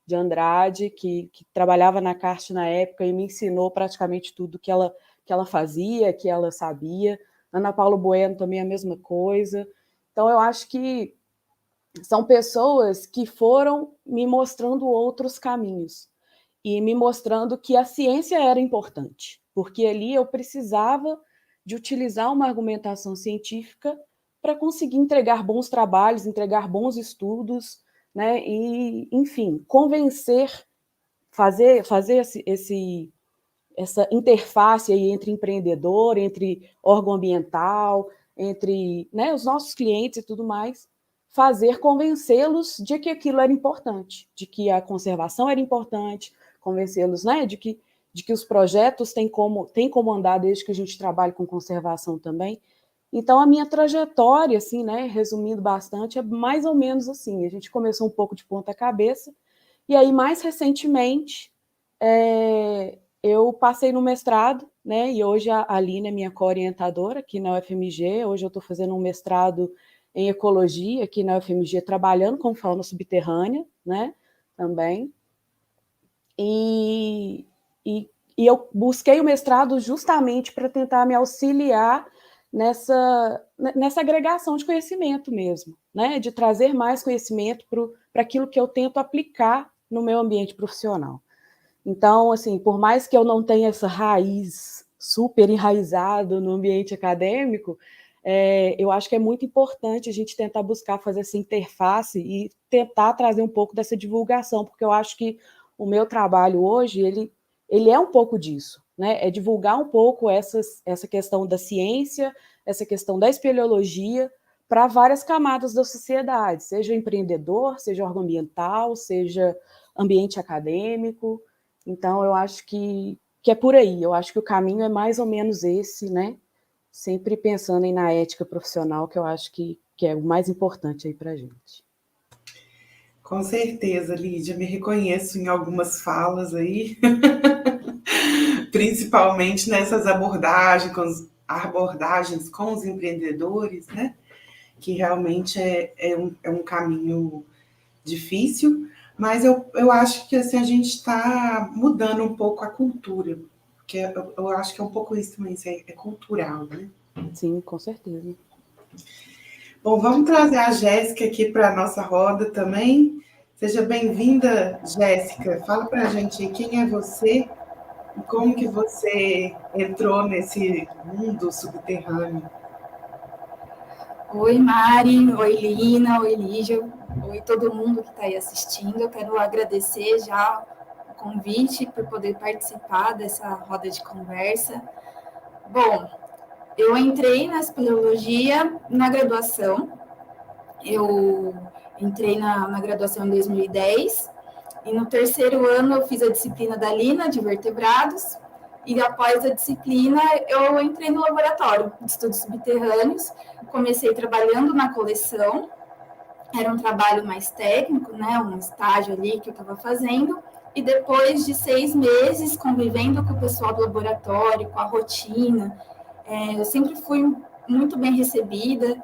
de Andrade, que trabalhava na Cast na época e me ensinou praticamente tudo que ela fazia, que ela sabia. Ana Paula Bueno também a mesma coisa. Então, eu acho que são pessoas que foram me mostrando outros caminhos e me mostrando que a ciência era importante, porque ali eu precisava de utilizar uma argumentação científica para conseguir entregar bons trabalhos, entregar bons estudos, né? E, enfim, convencer, fazer essa interface aí entre empreendedor, entre órgão ambiental, entre, né, os nossos clientes e tudo mais, convencê-los de que aquilo era importante, de que a conservação era importante, convencê-los, né, de que os projetos têm como andar desde que a gente trabalhe com conservação também. Então, a minha trajetória, assim, né, resumindo bastante, é mais ou menos assim. A gente começou um pouco de ponta cabeça, e aí, mais recentemente, eu passei no mestrado, né, e hoje a Aline é minha co-orientadora aqui na UFMG. Hoje eu estou fazendo um mestrado em ecologia aqui na UFMG, trabalhando com fauna subterrânea, né, também. E eu busquei o mestrado justamente para tentar me auxiliar nessa agregação de conhecimento mesmo, né, de trazer mais conhecimento para aquilo que eu tento aplicar no meu ambiente profissional. Então, assim, por mais que eu não tenha essa raiz super enraizada no ambiente acadêmico, eu acho que é muito importante a gente tentar buscar fazer essa interface e tentar trazer um pouco dessa divulgação, porque eu acho que o meu trabalho hoje, ele é um pouco disso, né? É divulgar um pouco essa questão da ciência, essa questão da espeleologia, para várias camadas da sociedade, seja empreendedor, seja órgão ambiental, seja ambiente acadêmico. Então, eu acho que é por aí. Eu acho que o caminho é mais ou menos esse, né? Sempre pensando na ética profissional, que eu acho que é o mais importante aí para a gente. Com certeza, Lídia. Me reconheço em algumas falas aí, principalmente nessas abordagens com os empreendedores, né? Que realmente é um caminho difícil, mas eu acho que assim, a gente está mudando um pouco a cultura, porque eu acho que é um pouco isso também, é cultural, né? Sim, com certeza. Bom, vamos trazer a Jéssica aqui para a nossa roda também. Seja bem-vinda, Jéssica. Fala para a gente aí quem é você e como que você entrou nesse mundo subterrâneo. Oi, Mari. Oi, Lina. Oi, Lígia. Oi, todo mundo que está aí assistindo. Eu quero agradecer já o convite por poder participar dessa roda de conversa. Bom, eu entrei na espeleologia na graduação. Eu entrei na graduação em 2010 e no terceiro ano eu fiz a disciplina da Lina, de vertebrados, e após a disciplina eu entrei no laboratório de estudos subterrâneos. Comecei trabalhando na coleção, era um trabalho mais técnico, né, um estágio ali que eu estava fazendo, e depois de 6 meses convivendo com o pessoal do laboratório, com a rotina, eu sempre fui muito bem recebida,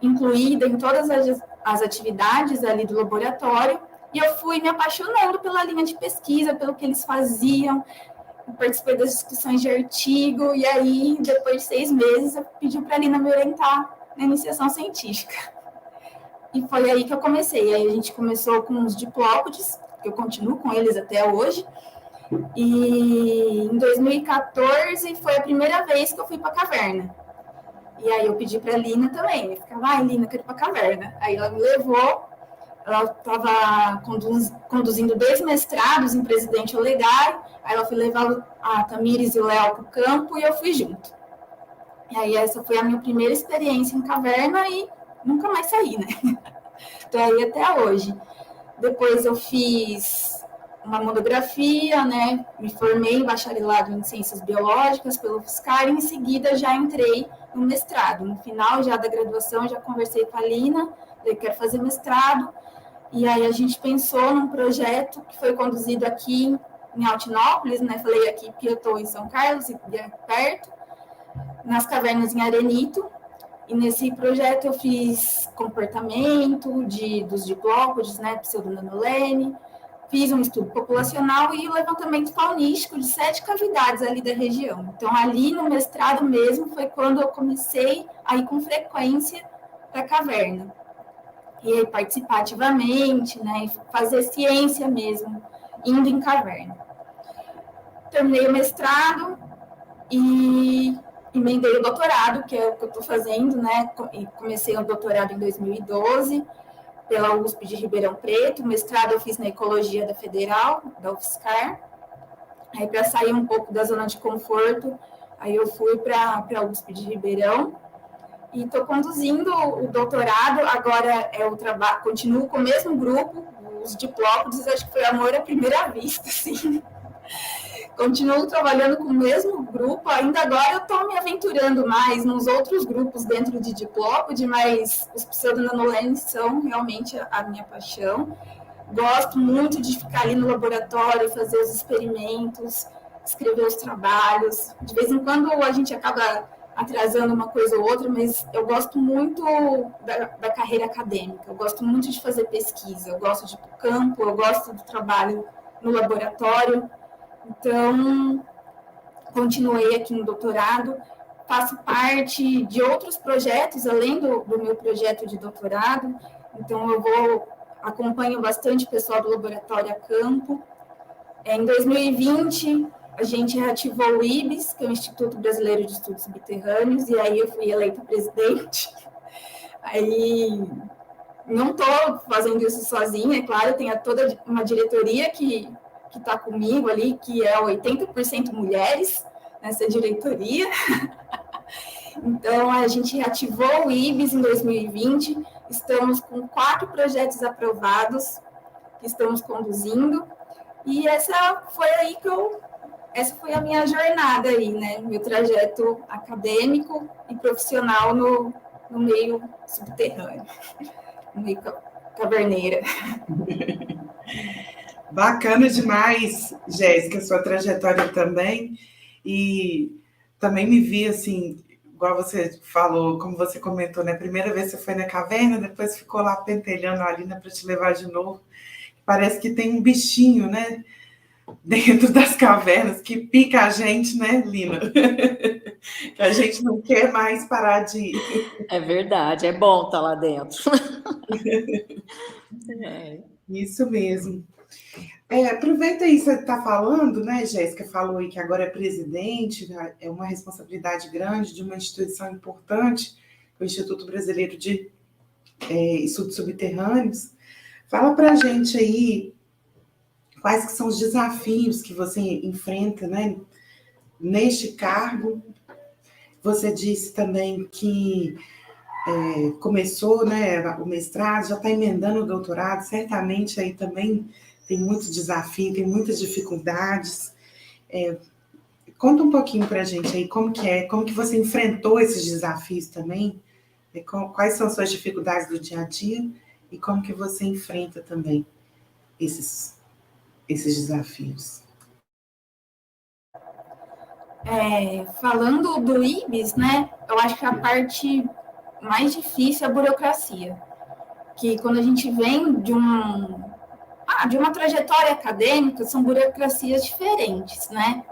incluída em todas as atividades ali do laboratório, e eu fui me apaixonando pela linha de pesquisa, pelo que eles faziam. Eu participei das discussões de artigo, e aí, depois de 6 meses, eu pedi para a Lina me orientar na iniciação científica. E foi aí que eu comecei. Aí a gente começou com os diplópodes, que eu continuo com eles até hoje. E em 2014 foi a primeira vez que eu fui para a caverna. E aí eu pedi para a Lina também. Eu ficava, Lina, eu quero ir para a caverna. Aí ela me levou. Ela estava conduzindo 2 mestrados em Presidente Olegário. Aí ela foi levar a Tamires e o Léo para o campo e eu fui junto. E aí essa foi a minha primeira experiência em caverna e nunca mais saí, né? Estou aí até hoje. Depois eu fiz uma monografia, né? Me formei em bacharelado em Ciências Biológicas pelo UFSCar e em seguida já entrei no mestrado. No final já da graduação já conversei com a Lina, eu quero fazer mestrado. E aí a gente pensou num projeto que foi conduzido aqui em Altinópolis, né? Falei aqui que eu estou em São Carlos, e perto, nas cavernas em Arenito. E nesse projeto eu fiz comportamento dos diplópodes, né? Pseudonanolene, fiz um estudo populacional e levantamento faunístico de 7 cavidades ali da região. Então, ali no mestrado mesmo foi quando eu comecei a ir com frequência para a caverna. E aí, participar ativamente, né, fazer ciência mesmo, indo em caverna. Terminei o mestrado e emendei o doutorado, que é o que eu estou fazendo, né, e comecei o doutorado em 2012, pela USP de Ribeirão Preto. O mestrado eu fiz na Ecologia da Federal, da UFSCar. Aí, para sair um pouco da zona de conforto, aí eu fui para a USP de Ribeirão e estou conduzindo o doutorado. Agora continuo com o mesmo grupo, os diplópodes, acho que foi amor à primeira vista, assim. Continuo trabalhando com o mesmo grupo, ainda agora eu estou me aventurando mais nos outros grupos dentro de diplópode, mas os pseudonanolenes são realmente a minha paixão. Gosto muito de ficar ali no laboratório, fazer os experimentos, escrever os trabalhos. De vez em quando a gente acaba atrasando uma coisa ou outra, mas eu gosto muito da carreira acadêmica, eu gosto muito de fazer pesquisa, eu gosto de ir para o campo, eu gosto do trabalho no laboratório. Então, continuei aqui no doutorado, faço parte de outros projetos, além do meu projeto de doutorado. Então, acompanho bastante o pessoal do laboratório a campo. Em 2020, a gente reativou o IBS, que é o Instituto Brasileiro de Estudos Subterrâneos, e aí eu fui eleita presidente. Aí, não estou fazendo isso sozinha, é claro, tem toda uma diretoria que está comigo ali, que é 80% mulheres nessa diretoria. Então, a gente reativou o IBS em 2020, estamos com 4 projetos aprovados, que estamos conduzindo, e essa foi a minha jornada aí, né? Meu trajeto acadêmico e profissional no meio subterrâneo, no meio caverneira. Bacana demais, Jéssica, sua trajetória também. E também me vi assim, igual você falou, como você comentou, né? Primeira vez você foi na caverna, depois ficou lá pentelhando a Lina para te levar de novo. Parece que tem um bichinho, né? Dentro das cavernas que pica a gente, né, Lina? Que a gente não quer mais parar de ir. É verdade, é bom estar lá dentro. Isso mesmo. Aproveita aí, você está falando, né, Jéssica falou aí que agora é presidente, é uma responsabilidade grande de uma instituição importante, o Instituto Brasileiro de Estudos Subterrâneos. Fala para a gente aí quais que são os desafios que você enfrenta, né, neste cargo. Você disse também que começou, né, o mestrado, já está emendando o doutorado, certamente aí também tem muito desafio, tem muitas dificuldades. Conta um pouquinho para a gente aí como que você enfrentou esses desafios também, quais são as suas dificuldades do dia a dia e como que você enfrenta também esses desafios. Falando do IBS, né, eu acho que a parte mais difícil é a burocracia, que quando a gente vem de uma trajetória acadêmica, são burocracias diferentes, né?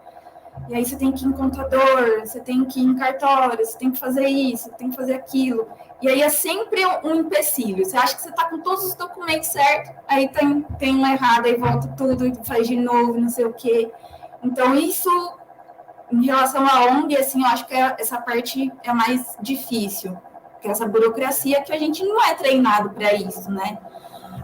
E aí você tem que ir em contador, você tem que ir em cartório, você tem que fazer isso, você tem que fazer aquilo. E aí é sempre um empecilho. Você acha que você está com todos os documentos certos, aí tem um errado, aí volta tudo e faz de novo, não sei o quê. Então, isso, em relação à ONG, assim, eu acho que essa parte é a mais difícil, que é essa burocracia que a gente não é treinado para isso, né?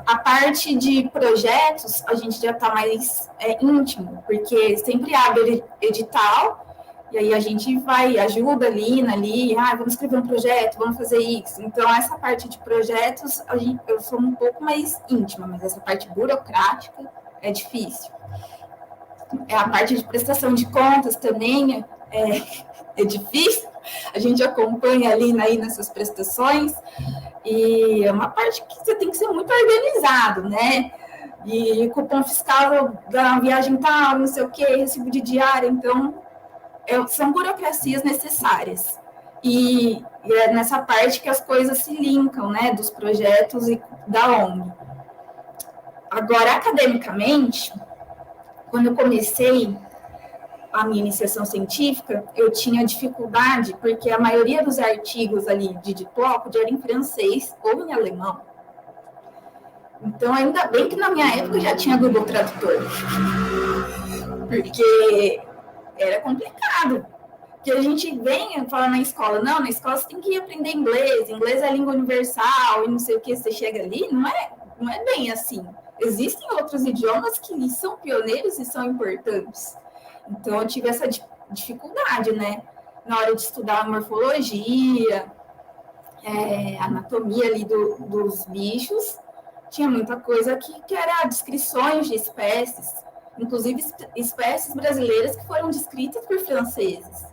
A parte de projetos, a gente já está mais íntimo, porque sempre abre edital, e aí a gente ajuda ali, vamos escrever um projeto, vamos fazer isso. Então, essa parte de projetos, eu sou um pouco mais íntima, mas essa parte burocrática é difícil. A parte de prestação de contas também é difícil, a gente acompanha ali nessas prestações, e é uma parte que você tem que ser muito organizado, né? E cupom fiscal da viagem tal, não sei o quê, recibo de diária, então são burocracias necessárias. E é nessa parte que as coisas se linkam, né? Dos projetos e da ONG. Agora, academicamente, quando eu comecei a minha iniciação científica, eu tinha dificuldade, porque a maioria dos artigos ali de diplópode era em francês ou em alemão. Então, ainda bem que na minha época já tinha Google Tradutor, porque era complicado. Porque a gente vem falar na escola, não, na escola você tem que aprender inglês é a língua universal, e não sei o que, você chega ali, não é bem assim. Existem outros idiomas que são pioneiros e são importantes. Então, eu tive essa dificuldade, né? Na hora de estudar morfologia, anatomia ali dos bichos, tinha muita coisa que era descrições de espécies, inclusive espécies brasileiras que foram descritas por franceses.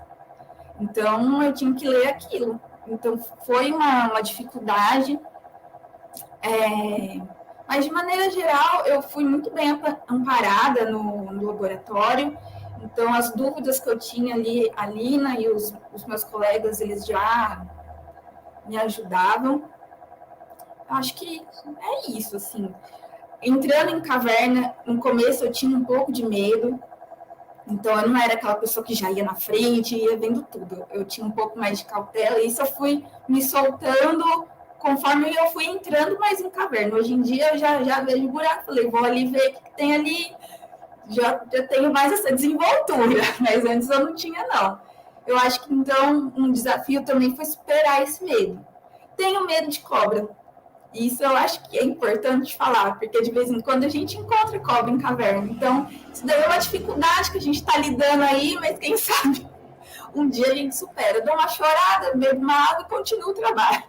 Então, eu tinha que ler aquilo. Então, foi uma dificuldade. Mas, de maneira geral, eu fui muito bem amparada no laboratório. Então, as dúvidas que eu tinha ali, a Lina e os meus colegas, eles já me ajudavam. Acho que é isso, assim. Entrando em caverna, no começo eu tinha um pouco de medo. Então, eu não era aquela pessoa que já ia na frente, ia vendo tudo. Eu tinha um pouco mais de cautela, e isso eu fui me soltando conforme eu fui entrando mais em caverna. Hoje em dia, eu já vejo o buraco, falei, vou ali ver o que tem ali, já tenho mais essa desenvoltura, mas antes eu não tinha, não. Eu acho que, então, um desafio também foi superar esse medo. Tenho medo de cobra. Isso eu acho que é importante falar, porque de vez em quando a gente encontra cobra em caverna. Então, isso daí é uma dificuldade que a gente está lidando aí, mas quem sabe um dia a gente supera. Dou uma chorada, bebo uma água e continuo o trabalho.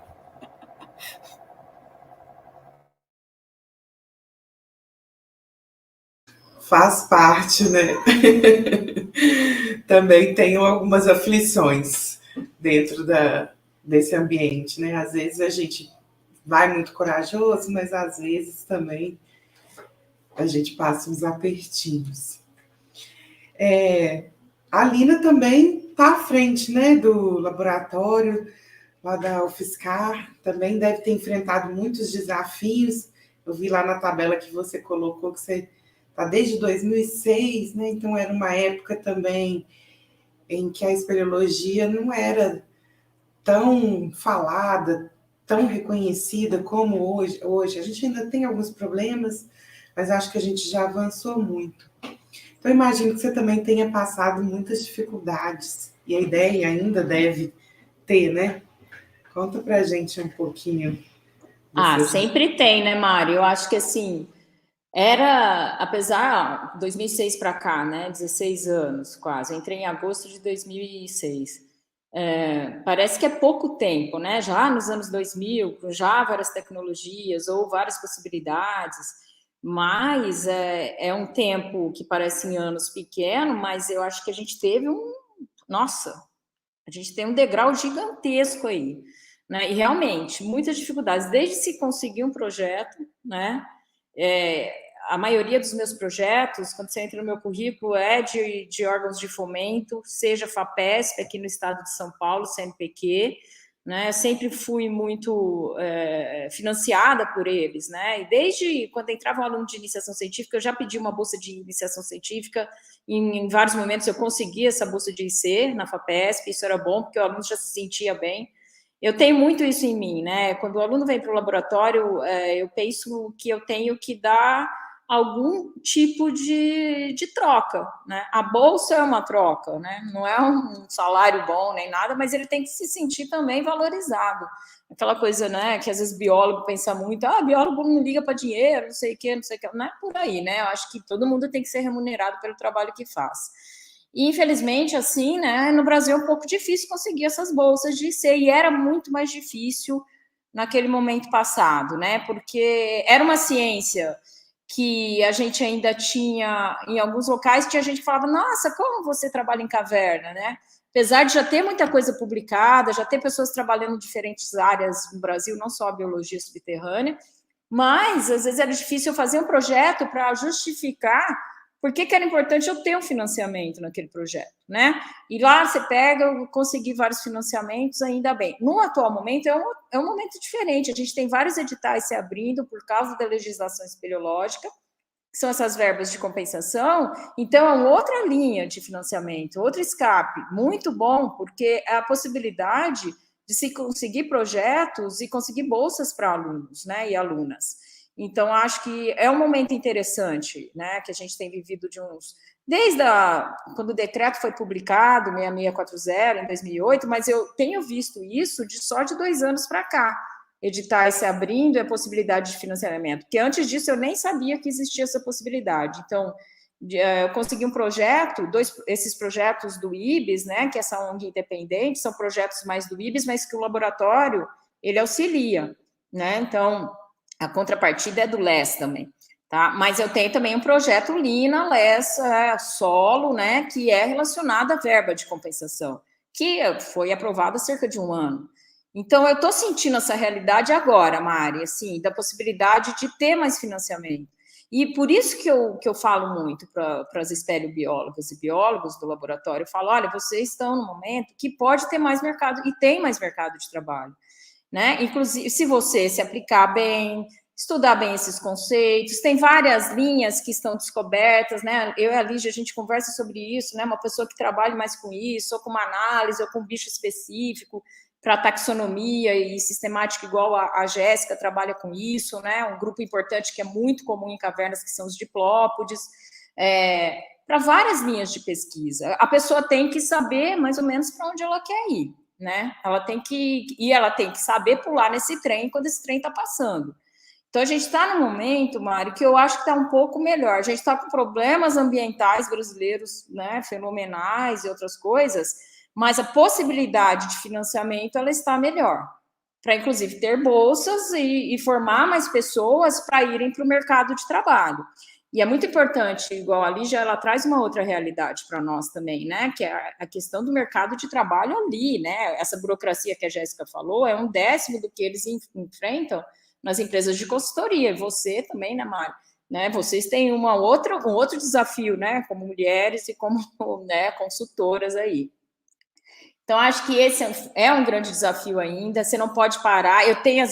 Faz parte, né? Também tenho algumas aflições dentro desse ambiente, né? Às vezes a gente vai muito corajoso, mas às vezes também a gente passa uns apertinhos. A Lina também está à frente, né, do laboratório lá da UFSCar, também deve ter enfrentado muitos desafios. Eu vi lá na tabela que você colocou que você está desde 2006, né? Então era uma época também em que a espeleologia não era tão falada, tão reconhecida como hoje. Hoje a gente ainda tem alguns problemas, mas acho que a gente já avançou muito. Então, imagino que você também tenha passado muitas dificuldades, e a ideia ainda deve ter, né? Conta pra gente um pouquinho. Sempre tem, né, Mário? Eu acho que, assim, apesar, 2006 para cá, né, 16 anos quase, eu entrei em agosto de 2006. Parece que é pouco tempo, né? Já nos anos 2000, já várias tecnologias ou várias possibilidades, mas é um tempo que parece em anos pequeno, mas eu acho que a gente teve a gente tem um degrau gigantesco aí, né? E realmente, muitas dificuldades, desde se conseguir um projeto, né? A maioria dos meus projetos, quando você entra no meu currículo, é de órgãos de fomento, seja FAPESP, aqui no estado de São Paulo, CNPq, né? Eu sempre fui muito financiada por eles, né? E desde quando entrava um aluno de iniciação científica, eu já pedi uma bolsa de iniciação científica, em vários momentos eu consegui essa bolsa de IC na FAPESP, isso era bom, porque o aluno já se sentia bem. Eu tenho muito isso em mim, né? Quando o aluno vem para o laboratório, eu penso que eu tenho que dar algum tipo de troca, né? A bolsa é uma troca, né? Não é um salário bom nem nada, mas ele tem que se sentir também valorizado. Aquela coisa, né, que às vezes biólogo pensa muito, biólogo não liga para dinheiro, não sei o quê, não é por aí, né? Eu acho que todo mundo tem que ser remunerado pelo trabalho que faz. E, infelizmente, assim, né, no Brasil é um pouco difícil conseguir essas bolsas de IC, e era muito mais difícil naquele momento passado, né? Porque era uma ciência que a gente ainda tinha, em alguns locais, tinha gente que falava, nossa, como você trabalha em caverna, né? Apesar de já ter muita coisa publicada, já ter pessoas trabalhando em diferentes áreas no Brasil, não só a biologia subterrânea, mas, às vezes, era difícil fazer um projeto para justificar por que era importante eu ter um financiamento naquele projeto, né? E lá você pega, eu consegui vários financiamentos, ainda bem. No atual momento, é um momento diferente, a gente tem vários editais se abrindo por causa da legislação espeleológica, que são essas verbas de compensação, então é uma outra linha de financiamento, outro escape, muito bom, porque é a possibilidade de se conseguir projetos e conseguir bolsas para alunos, né, e alunas. Então, acho que é um momento interessante, né, que a gente tem vivido desde quando o decreto foi publicado, 6640, em 2008, mas eu tenho visto isso só de 2 anos para cá, editais se abrindo e a possibilidade de financiamento, porque antes disso eu nem sabia que existia essa possibilidade. Então, eu consegui um projeto, esses projetos do IBS, né, que é essa ONG independente, são projetos mais do IBS, mas que o laboratório, ele auxilia, né, então, a contrapartida é do LES também, tá, mas eu tenho também um projeto Lina LES solo, né, que é relacionado à verba de compensação, que foi aprovado há cerca de um ano. Então, eu estou sentindo essa realidade agora, Mari, assim, da possibilidade de ter mais financiamento. E por isso que eu falo muito para as espeleobiólogas e biólogos do laboratório, eu falo, olha, vocês estão no momento que pode ter mais mercado, e tem mais mercado de trabalho, né? Inclusive, se você se aplicar bem, estudar bem esses conceitos, tem várias linhas que estão descobertas, né? Eu e a Lígia, a gente conversa sobre isso, né? Uma pessoa que trabalha mais com isso, ou com uma análise, ou com um bicho específico, para taxonomia e sistemática, igual a Jéssica trabalha com isso, né? Um grupo importante que é muito comum em cavernas, que são os diplópodes, para várias linhas de pesquisa. A pessoa tem que saber mais ou menos para onde ela quer ir, né? Ela tem que saber pular nesse trem quando esse trem está passando. Então, a gente está num momento, Mário, que eu acho que está um pouco melhor. A gente está com problemas ambientais brasileiros, né, fenomenais e outras coisas, mas a possibilidade de financiamento, ela está melhor, para, inclusive, ter bolsas e formar mais pessoas para irem para o mercado de trabalho. E é muito importante, igual a Lígia, ela traz uma outra realidade para nós também, né, que é a questão do mercado de trabalho ali, né, essa burocracia que a Jéssica falou, é 1/10 do que eles enfrentam nas empresas de consultoria, você também, né, Mário? Né, vocês têm um outro desafio, né, como mulheres e como, né, consultoras aí. Então, acho que esse é um grande desafio ainda, você não pode parar. Eu tenho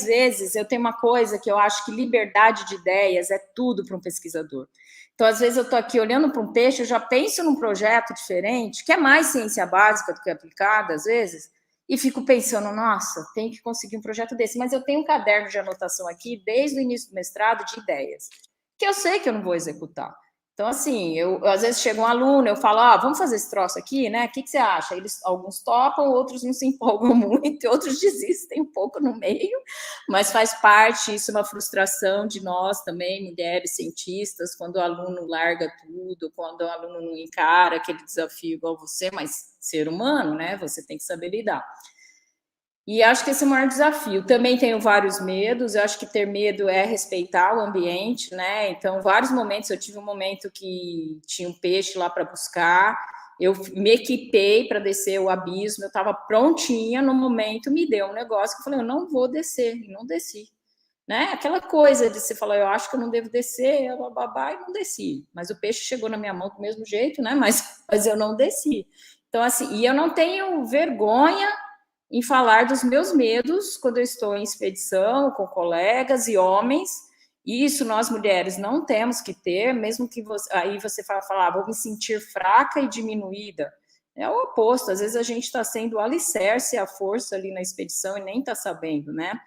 uma coisa que eu acho que liberdade de ideias é tudo para um pesquisador. Então, às vezes, eu estou aqui olhando para um peixe, eu já penso num projeto diferente, que é mais ciência básica do que aplicada, às vezes, e fico pensando, nossa, tem que conseguir um projeto desse. Mas eu tenho um caderno de anotação aqui, desde o início do mestrado, de ideias, que eu sei que eu não vou executar. Então, assim, às vezes chega um aluno, eu falo, vamos fazer esse troço aqui, né? O que você acha? Alguns topam, outros não se empolgam muito, outros desistem um pouco no meio, mas faz parte, isso é uma frustração de nós também, mulheres cientistas, quando o aluno larga tudo, quando o aluno não encara aquele desafio igual você, mas ser humano, né? Você tem que saber lidar. E acho que esse é o maior desafio. Também tenho vários medos, eu acho que ter medo é respeitar o ambiente, né? Então, vários momentos, eu tive um momento que tinha um peixe lá para buscar, eu me equipei para descer o abismo, eu estava prontinha, no momento me deu um negócio que eu falei, eu não vou descer, e não desci. Né? Aquela coisa de você falar, eu acho que eu não devo descer, babá, e não desci. Mas o peixe chegou na minha mão do mesmo jeito, né? Mas eu não desci. Então, assim, e eu não tenho vergonha em falar dos meus medos quando eu estou em expedição com colegas e homens. Isso nós mulheres não temos que ter, mesmo que aí você falar, vou me sentir fraca e diminuída. É o oposto, às vezes a gente está sendo o alicerce, a força ali na expedição e nem está sabendo, né?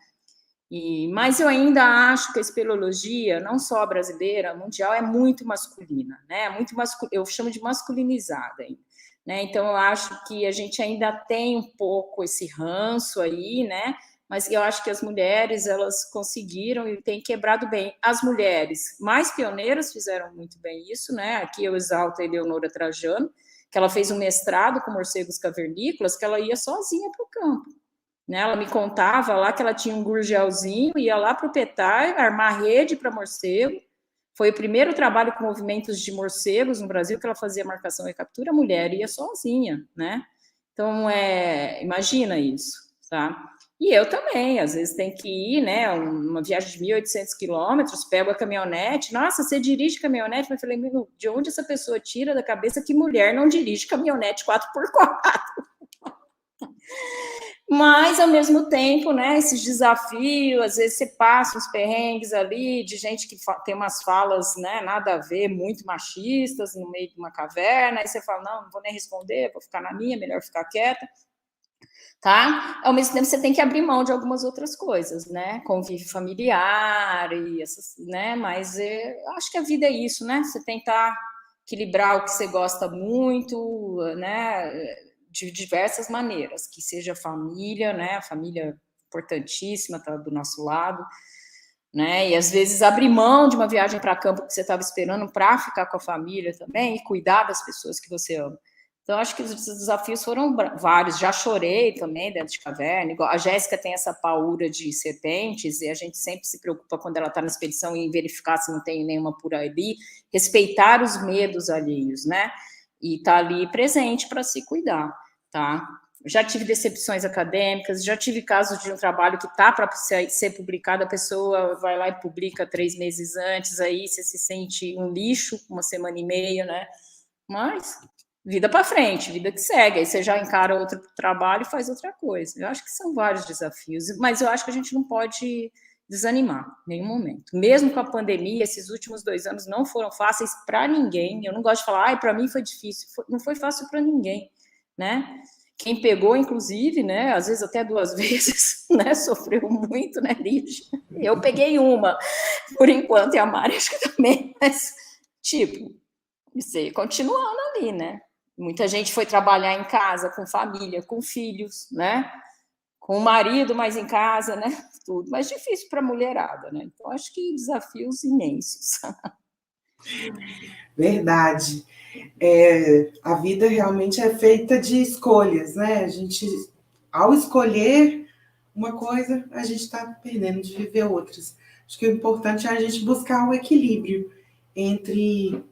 Mas eu ainda acho que a espeleologia, não só brasileira, mundial, é muito masculina, né? Eu chamo de masculinizada ainda. Né? Então, eu acho que a gente ainda tem um pouco esse ranço aí, né? Mas eu acho que as mulheres, elas conseguiram e têm quebrado bem. As mulheres mais pioneiras fizeram muito bem isso, né? Aqui eu exalto a Eleonora Trajano, que ela fez um mestrado com morcegos cavernícolas, que ela ia sozinha para o campo. Né? Ela me contava lá que ela tinha um gurgelzinho, ia lá para o petar, armar rede para morcego. Foi o primeiro trabalho com movimentos de morcegos no Brasil que ela fazia marcação e captura, a mulher ia sozinha, né? Então, imagina isso, tá? E eu também, às vezes tem que ir, né? Uma viagem de 1.800 quilômetros, pego a caminhonete. Nossa, você dirige caminhonete? Eu falei, de onde essa pessoa tira da cabeça que mulher não dirige caminhonete 4x4? Mas, ao mesmo tempo, né, esses desafios, às vezes você passa uns perrengues ali de gente que tem umas falas, né, nada a ver, muito machistas, no meio de uma caverna, aí você fala, não vou nem responder, vou ficar na minha, melhor ficar quieta, tá? Ao mesmo tempo, você tem que abrir mão de algumas outras coisas, né, convívio familiar e essas, né, mas eu acho que a vida é isso, né, você tentar equilibrar o que você gosta muito, né, de diversas maneiras, que seja a família, né, a família importantíssima, está do nosso lado, né? E às vezes abrir mão de uma viagem para campo que você estava esperando para ficar com a família também e cuidar das pessoas que você ama. Então, acho que os desafios foram vários. Já chorei também dentro de caverna. Igual a Jéssica tem essa paura de serpentes e a gente sempre se preocupa quando ela está na expedição em verificar se não tem nenhuma por ali, respeitar os medos alheios, né? E estar ali presente para se cuidar, tá? Já tive decepções acadêmicas, já tive casos de um trabalho que está para ser publicado, a pessoa vai lá e publica 3 meses antes, aí você se sente um lixo, 1 semana e meia, né? Mas vida para frente, vida que segue, aí você já encara outro trabalho e faz outra coisa. Eu acho que são vários desafios, mas eu acho que a gente não pode desanimar em nenhum momento. Mesmo com a pandemia, esses últimos 2 anos não foram fáceis para ninguém. Eu não gosto de falar, para mim foi difícil. Não foi fácil para ninguém, né? Quem pegou, inclusive, né, às vezes até 2 vezes, né, sofreu muito, né, Lígia? Eu peguei uma, por enquanto, e a Mari acho que também, mas, tipo, você continuando ali, né? Muita gente foi trabalhar em casa, com família, com filhos, né? Com o marido mais em casa, né? Tudo, mas difícil para a mulherada, né? Então, acho que desafios imensos. Verdade. A vida realmente é feita de escolhas, né? A gente, ao escolher uma coisa, a gente está perdendo de viver outras. Acho que o importante é a gente buscar o equilíbrio entre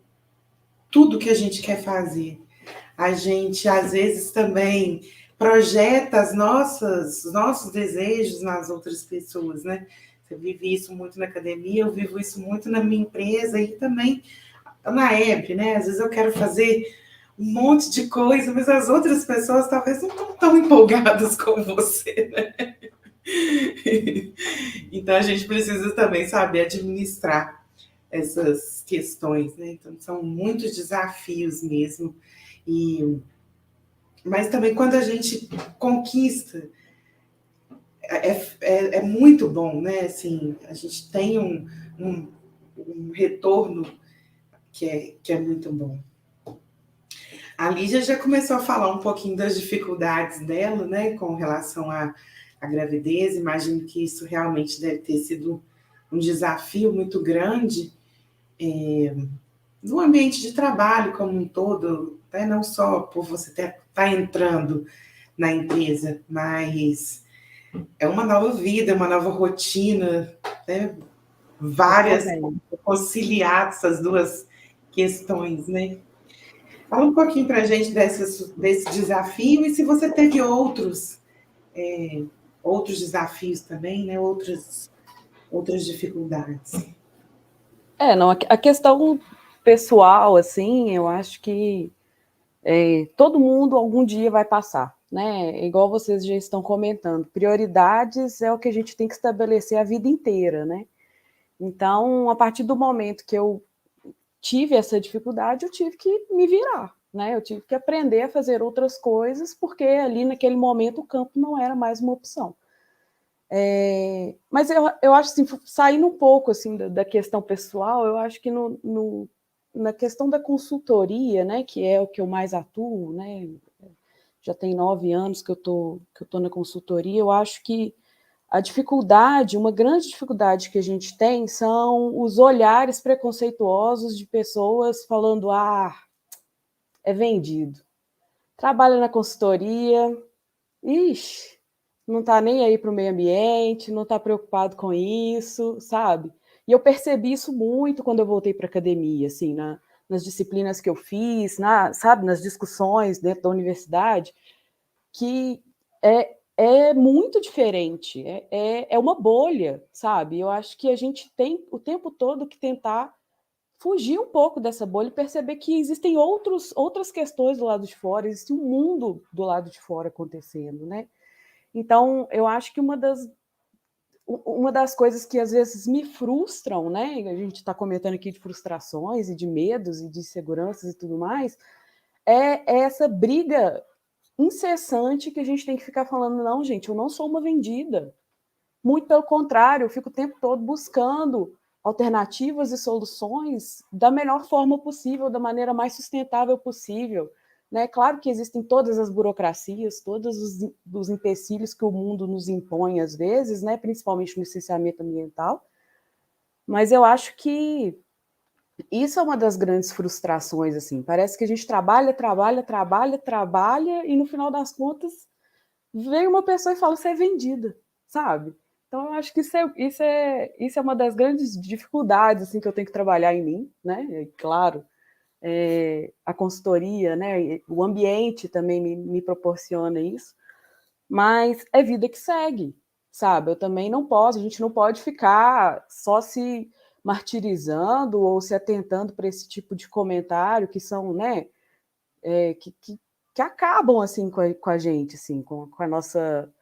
tudo que a gente quer fazer. A gente, às vezes, também projeta os nossos desejos nas outras pessoas, né? Você vive isso muito na academia, eu vivo isso muito na minha empresa e também na Hebe, né? Às vezes eu quero fazer um monte de coisa, mas as outras pessoas talvez não estão tão empolgadas com você, né? Então a gente precisa também saber administrar essas questões, né? Então são muitos desafios mesmo. Mas também quando a gente conquista, é muito bom, né? Assim, a gente tem um retorno que é muito bom. A Lígia já começou a falar um pouquinho das dificuldades dela, né, com relação à gravidez. Imagino que isso realmente deve ter sido um desafio muito grande no ambiente de trabalho como um todo, né? Não só por você estar entrando na empresa, mas é uma nova vida, uma nova rotina, né? Várias, conciliar essas duas questões, né? Fala um pouquinho para a gente desse desafio e se você teve outros desafios também, né? Outras dificuldades. Não, a questão pessoal, assim, eu acho que todo mundo algum dia vai passar, né? Igual vocês já estão comentando, prioridades é o que a gente tem que estabelecer a vida inteira, né? Então, a partir do momento que eu tive essa dificuldade, eu tive que me virar, né? Eu tive que aprender a fazer outras coisas, porque ali naquele momento o campo não era mais uma opção. Mas eu acho assim, saindo um pouco assim da questão pessoal, eu acho que na questão da consultoria, né, que é o que eu mais atuo, né, já tem 9 anos que eu tô na consultoria, eu acho que uma grande dificuldade que a gente tem são os olhares preconceituosos de pessoas falando, é vendido. Trabalha na consultoria, não está nem aí para o meio ambiente, não está preocupado com isso, sabe? E eu percebi isso muito quando eu voltei para a academia, assim, nas disciplinas que eu fiz, sabe, nas discussões dentro da universidade, que é muito diferente, é uma bolha, sabe? Eu acho que a gente tem o tempo todo que tentar fugir um pouco dessa bolha e perceber que existem outras questões do lado de fora, existe um mundo do lado de fora acontecendo, né? Então, eu acho que uma das coisas que às vezes me frustram, né? A gente está comentando aqui de frustrações e de medos e de inseguranças e tudo mais, é essa briga incessante que a gente tem que ficar falando, não, gente, eu não sou uma vendida. Muito pelo contrário, eu fico o tempo todo buscando alternativas e soluções da melhor forma possível, da maneira mais sustentável possível. Né? Claro que existem todas as burocracias, todos os empecilhos que o mundo nos impõe às vezes, né? Principalmente no licenciamento ambiental, Mas eu acho que isso é uma das grandes frustrações, assim. Parece que a gente trabalha, e no final das contas vem uma pessoa e fala, você é vendida, sabe? Então, eu acho que isso é uma das grandes dificuldades assim, que eu tenho que trabalhar em mim, né? E, claro, a consultoria, né? O ambiente também me proporciona isso, mas é vida que segue, sabe? Eu também não posso, a gente não pode ficar só se martirizando ou se atentando para esse tipo de comentário que são, né? Que acabam assim com a gente, assim, com a nossa,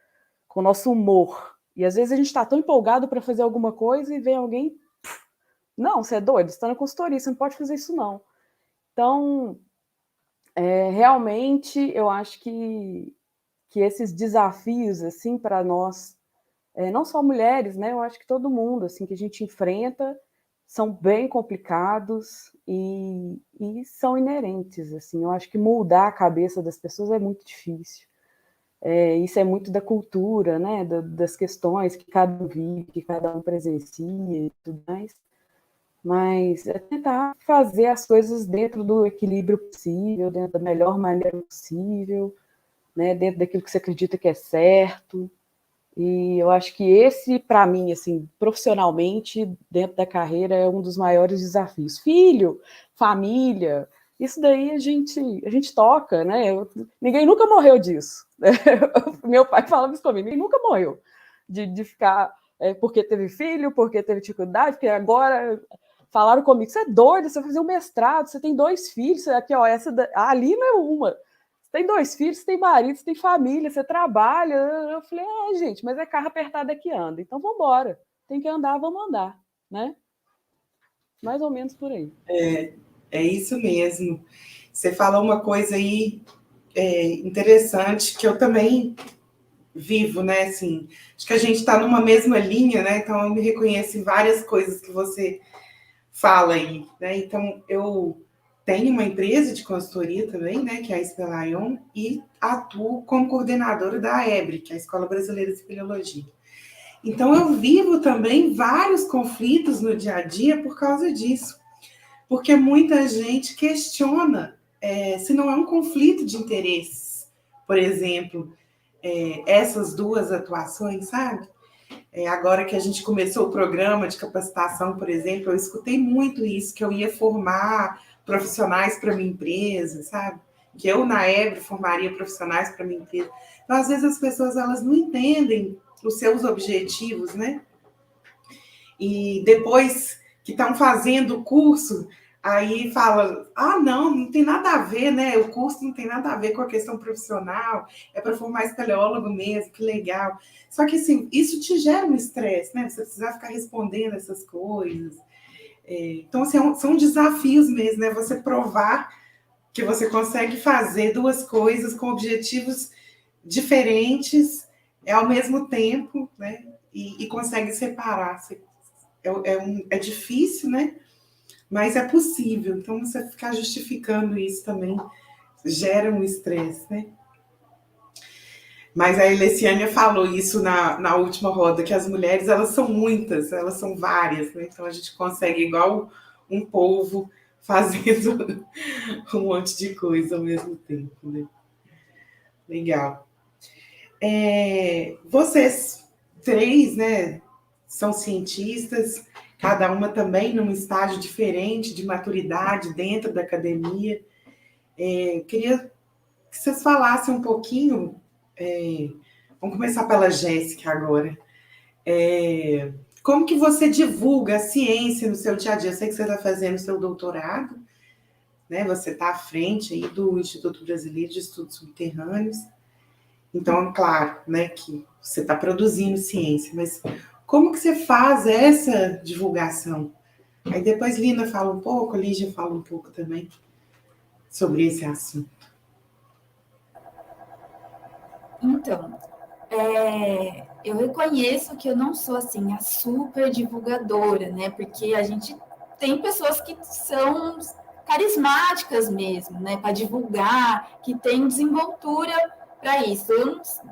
com o nosso humor. E às vezes a gente está tão empolgado para fazer alguma coisa e vem alguém, não, você é doido, você está na consultoria, você não pode fazer isso não. Então, realmente, eu acho que esses desafios, assim, para nós, não só mulheres, né, eu acho que todo mundo, assim, que a gente enfrenta, são bem complicados e são inerentes, assim. Eu acho que mudar a cabeça das pessoas é muito difícil. Isso é muito da cultura, né, das questões que cada um vive, que cada um presencia e tudo mais. Mas é tentar fazer as coisas dentro do equilíbrio possível, dentro da melhor maneira possível, né, dentro daquilo que você acredita que é certo. E eu acho que esse, para mim, assim, profissionalmente, dentro da carreira, é um dos maiores desafios. Filho, família, isso daí a gente toca, né? Ninguém nunca morreu disso. Meu pai falava isso comigo, ninguém nunca morreu de ficar porque teve filho, porque teve dificuldade, porque agora falaram comigo, você é doido, você vai fazer um mestrado, você tem 2 filhos, aqui, ó, a Alina é uma. Você tem 2 filhos, você tem marido, você tem família, você trabalha. Eu falei, gente, mas é carro apertado que anda. Então, vamos embora. Tem que andar, vamos andar, né? Mais ou menos por aí. É isso mesmo. Você falou uma coisa aí interessante, que eu também vivo, né? Assim, acho que a gente está numa mesma linha, né? Então, eu me reconheço em várias coisas que você fala aí, né? Então, eu tenho uma empresa de consultoria também, né, que é a Espelaion, e atuo como coordenadora da EBRE, que é a Escola Brasileira de Espeleologia. Então, eu vivo também vários conflitos no dia a dia por causa disso, porque muita gente questiona se não é um conflito de interesses, por exemplo, essas duas atuações, sabe? Agora que a gente começou o programa de capacitação, por exemplo, eu escutei muito isso, que eu ia formar profissionais para minha empresa, sabe? Que eu, na EBRE, formaria profissionais para minha empresa. Então, às vezes, as pessoas elas não entendem os seus objetivos, né? E depois que estão fazendo o curso, aí fala, não tem nada a ver, né? O curso não tem nada a ver com a questão profissional, é para formar espeleólogo mesmo, que legal. Só que, assim, isso te gera um estresse, né? Você precisar ficar respondendo essas coisas. Então, assim, são desafios mesmo, né? Você provar que você consegue fazer duas coisas com objetivos diferentes ao mesmo tempo, né? E consegue separar. É difícil, né? Mas é possível. Então, você ficar justificando isso também gera um estresse, né? Mas a Elessiânia falou isso na última roda, que as mulheres, elas são muitas, elas são várias, né? Então, a gente consegue, igual um povo, fazendo um monte de coisa ao mesmo tempo, né? Legal. Vocês 3, né, são cientistas, cada uma também num estágio diferente de maturidade dentro da academia. Queria que vocês falassem um pouquinho, vamos começar pela Jéssica agora. Como que você divulga a ciência no seu dia a dia? Eu sei que você está fazendo o seu doutorado, né? Você está à frente aí do Instituto Brasileiro de Estudos Subterrâneos. Então, claro, né, que você está produzindo ciência, mas como que você faz essa divulgação? Aí depois Lina fala um pouco, Lígia fala um pouco também sobre esse assunto. Então, eu reconheço que eu não sou, assim, a super divulgadora, né? Porque a gente tem pessoas que são carismáticas mesmo, né? Para divulgar, que tem desenvoltura para isso.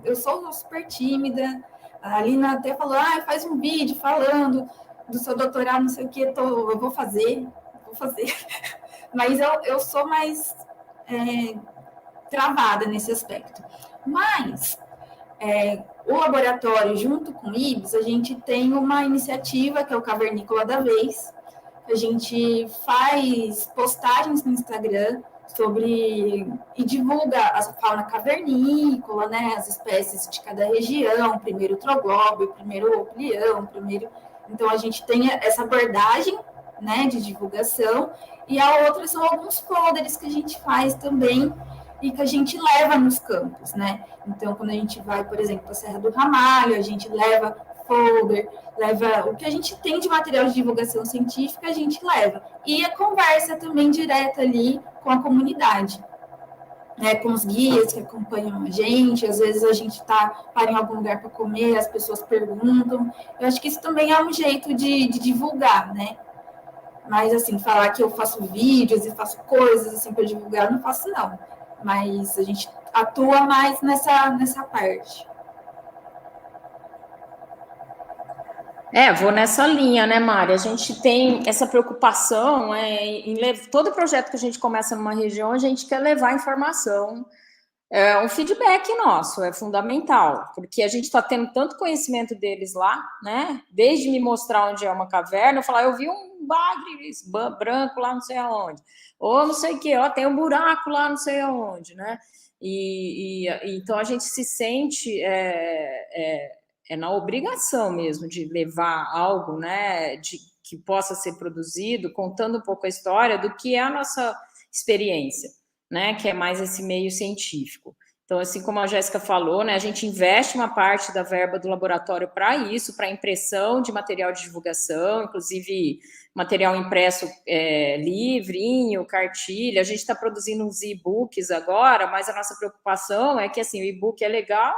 Eu sou super tímida. A Alina até falou, faz um vídeo falando. do seu doutorado, não sei o que, eu vou fazer. Mas eu sou mais travada nesse aspecto. Mas o laboratório, junto com o IBS, a gente tem uma iniciativa que é o Cavernícola da Vez. A gente faz postagens no Instagram e divulga a fauna cavernícola, né, as espécies de cada região, primeiro troglóbio, primeiro opilião, Então, a gente tem essa abordagem, né, de divulgação, e a outra são alguns folders que a gente faz também e que a gente leva nos campos, né? Então, quando a gente vai, por exemplo, para a Serra do Ramalho, a gente leva folder, leva o que a gente tem de material de divulgação científica, a gente leva. E a conversa também direta ali com a comunidade, né, com os guias que acompanham a gente, às vezes a gente para em algum lugar para comer, as pessoas perguntam. Eu acho que isso também é um jeito de divulgar, né? Mas, assim, falar que eu faço vídeos e faço coisas assim para divulgar, eu não faço, não. Mas a gente atua mais nessa parte. Vou nessa linha, né, Mari? A gente tem essa preocupação em todo projeto que a gente começa numa região, a gente quer levar informação. Um feedback nosso é fundamental, porque a gente está tendo tanto conhecimento deles lá, né? Desde me mostrar onde é uma caverna, eu falar, eu vi um bagre branco lá não sei aonde, ou não sei o que, tem um buraco lá não sei aonde, né? Então a gente se sente na obrigação mesmo de levar algo, né, que possa ser produzido, contando um pouco a história do que é a nossa experiência, né, que é mais esse meio científico. Então, assim como a Jéssica falou, né, a gente investe uma parte da verba do laboratório para isso, para impressão de material de divulgação, inclusive material impresso livrinho, cartilha. A gente está produzindo uns e-books agora, mas a nossa preocupação é que, assim, o e-book é legal,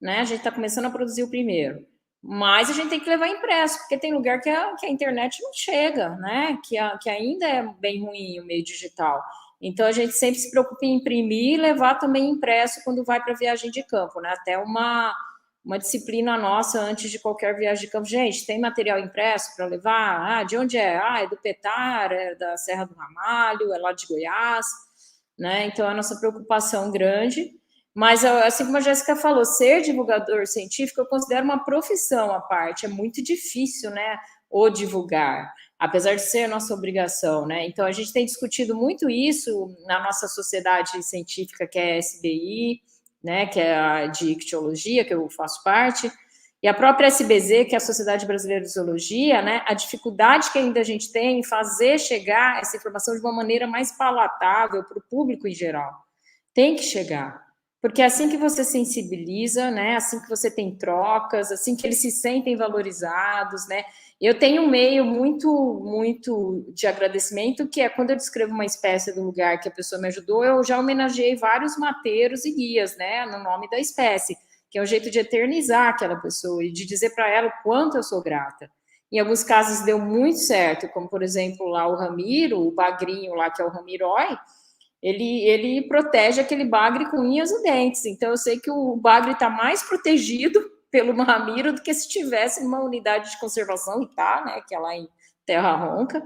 né? A gente está começando a produzir o primeiro, mas a gente tem que levar impresso, porque tem lugar que a internet não chega, né? Que ainda é bem ruim o meio digital. Então, a gente sempre se preocupa em imprimir e levar também impresso quando vai para viagem de campo, né? Até uma disciplina nossa antes de qualquer viagem de campo. Gente, tem material impresso para levar? De onde é? É do Petar, é da Serra do Ramalho, é lá de Goiás, né? Então, a nossa preocupação grande. Mas, assim como a Jéssica falou, ser divulgador científico eu considero uma profissão à parte, é muito difícil, né, o divulgar, apesar de ser a nossa obrigação, né, então a gente tem discutido muito isso na nossa sociedade científica, que é a SBI, né, que é a de ictiologia, que eu faço parte, e a própria SBZ, que é a Sociedade Brasileira de Zoologia, né, a dificuldade que ainda a gente tem em fazer chegar essa informação de uma maneira mais palatável para o público em geral, tem que chegar. Porque é assim que você sensibiliza, né? Assim que você tem trocas, assim que eles se sentem valorizados, né? Eu tenho um meio muito de agradecimento, que é quando eu descrevo uma espécie do lugar que a pessoa me ajudou, eu já homenageei vários mateiros e guias, né? No nome da espécie, que é um jeito de eternizar aquela pessoa e de dizer para ela o quanto eu sou grata. Em alguns casos deu muito certo, como, por exemplo, lá o Ramiro, o bagrinho lá, que é o Ramirói, ele protege aquele bagre com unhas e dentes. Então, eu sei que o bagre está mais protegido pelo Ramiro do que se estivesse numa unidade de conservação, e tá, né, que é lá em Terra Ronca.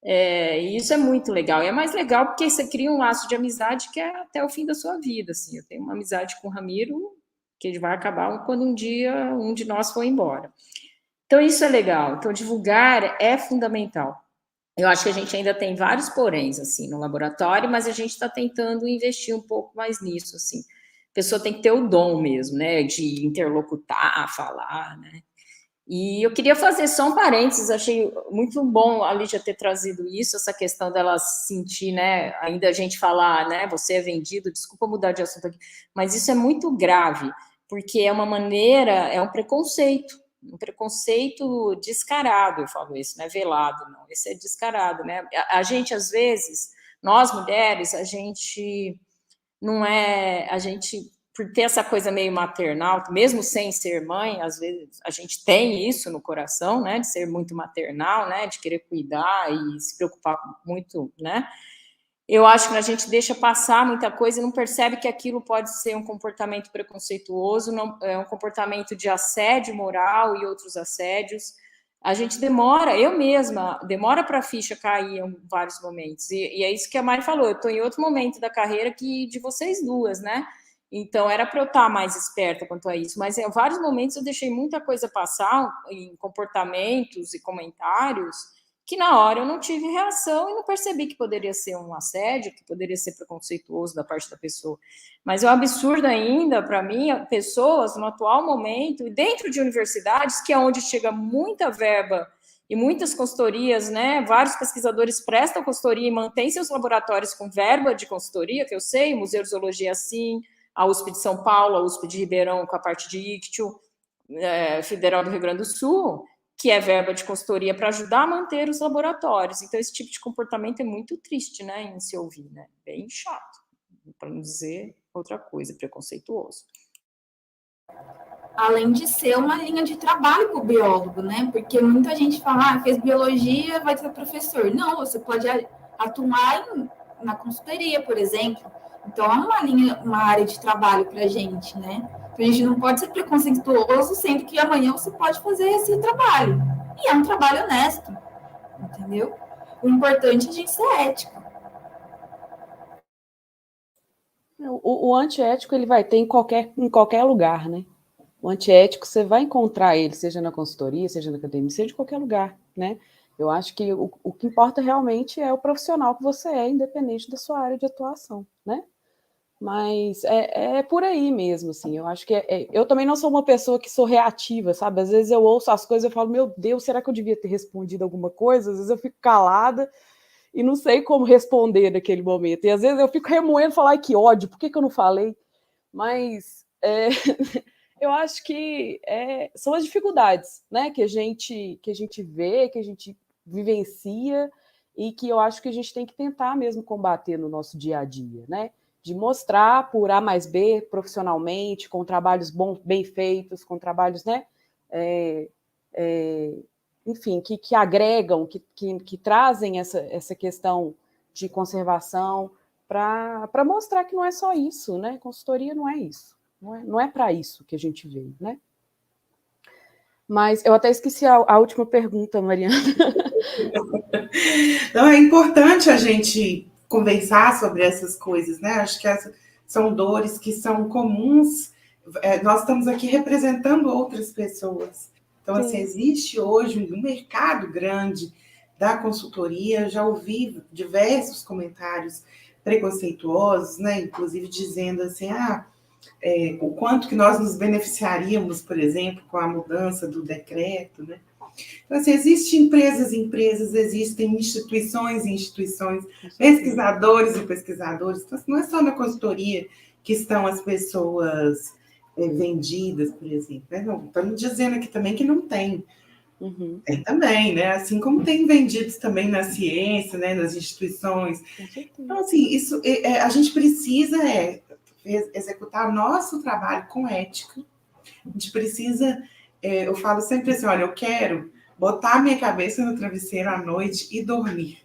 E isso é muito legal. E é mais legal porque você cria um laço de amizade que é até o fim da sua vida. Assim. Eu tenho uma amizade com o Ramiro que vai acabar quando um dia um de nós for embora. Então, isso é legal. Então, divulgar é fundamental. Eu acho que a gente ainda tem vários poréns, assim, no laboratório, mas a gente está tentando investir um pouco mais nisso, assim. A pessoa tem que ter o dom mesmo, né, de interlocutar, falar, né. E eu queria fazer só um parênteses, achei muito bom a Lídia ter trazido isso, essa questão dela sentir, né, ainda a gente falar, né, você é vendido, desculpa mudar de assunto aqui, mas isso é muito grave, porque é uma maneira, é um preconceito descarado, eu falo isso, não é velado, não, esse é descarado, né, a gente, às vezes, nós mulheres, a gente não é, a gente, por ter essa coisa meio maternal, mesmo sem ser mãe, às vezes a gente tem isso no coração, né, de ser muito maternal, né, de querer cuidar e se preocupar muito, né, eu acho que a gente deixa passar muita coisa e não percebe que aquilo pode ser um comportamento preconceituoso, não, é um comportamento de assédio moral e outros assédios. a gente demora, eu mesma, demora para a ficha cair em vários momentos. E é isso que a Mari falou, eu estou em outro momento da carreira que de vocês duas, né? Então, era para eu estar mais esperta quanto a isso. Mas em vários momentos eu deixei muita coisa passar em comportamentos e comentários que na hora eu não tive reação e não percebi que poderia ser um assédio, que poderia ser preconceituoso da parte da pessoa. Mas é um absurdo ainda, para mim, pessoas no atual momento, e dentro de universidades, que é onde chega muita verba e muitas consultorias, né? Vários pesquisadores prestam consultoria e mantêm seus laboratórios com verba de consultoria, que eu sei, o Museu de Zoologia assim, a USP de São Paulo, a USP de Ribeirão com a parte de ICTU, Federal do Rio Grande do Sul, que é verba de consultoria para ajudar a manter os laboratórios. Então, esse tipo de comportamento é muito triste, né, em se ouvir, né? Bem chato, para não dizer outra coisa, preconceituoso. Além de ser uma linha de trabalho para o biólogo, né? Porque muita gente fala, fez biologia, vai ser professor. Não, você pode atuar na consultoria, por exemplo. Então, é uma área de trabalho para a gente, né? Então, a gente não pode ser preconceituoso, sendo que amanhã você pode fazer esse trabalho. E é um trabalho honesto, entendeu? O importante é a gente ser ético. O antiético ele vai ter em qualquer lugar, né? O antiético você vai encontrar ele, seja na consultoria, seja na academia, seja em qualquer lugar, né? Eu acho que o que importa realmente é o profissional que você é, independente da sua área de atuação, né? Mas é por aí mesmo, assim. Eu acho que eu também não sou uma pessoa que sou reativa, sabe? Às vezes eu ouço as coisas e falo, meu Deus, será que eu devia ter respondido alguma coisa? Às vezes eu fico calada e não sei como responder naquele momento. E às vezes eu fico remoendo, falar, ai, que ódio, por que eu não falei? Mas eu acho que são as dificuldades, né, que a gente vê, que a gente vivencia e que eu acho que a gente tem que tentar mesmo combater no nosso dia a dia, né? De mostrar por A mais B profissionalmente, com trabalhos bem feitos, com trabalhos, né? Enfim, que agregam, que trazem essa questão de conservação para mostrar que não é só isso, né? Consultoria não é isso. Não é para isso que a gente veio, né? Mas eu até esqueci a última pergunta, Mariana. Então, é importante a gente conversar sobre essas coisas, né? Acho que são dores que são comuns. Nós estamos aqui representando outras pessoas. Então, assim, existe hoje um mercado grande da consultoria. Eu já ouvi diversos comentários preconceituosos, né? Inclusive dizendo assim, o quanto que nós nos beneficiaríamos, por exemplo, com a mudança do decreto, né? Então, assim, existem empresas, existem instituições, pesquisadores e pesquisadores. Então, assim, não é só na consultoria que estão as pessoas vendidas, por exemplo. Né? Não, estamos dizendo aqui também que não tem. Uhum. Tem também, né? Assim como tem vendidos também na ciência, né? Nas instituições. Então, assim, isso a gente precisa executar nosso trabalho com ética. A gente precisa, eu falo sempre assim, olha, eu quero botar minha cabeça no travesseiro à noite e dormir.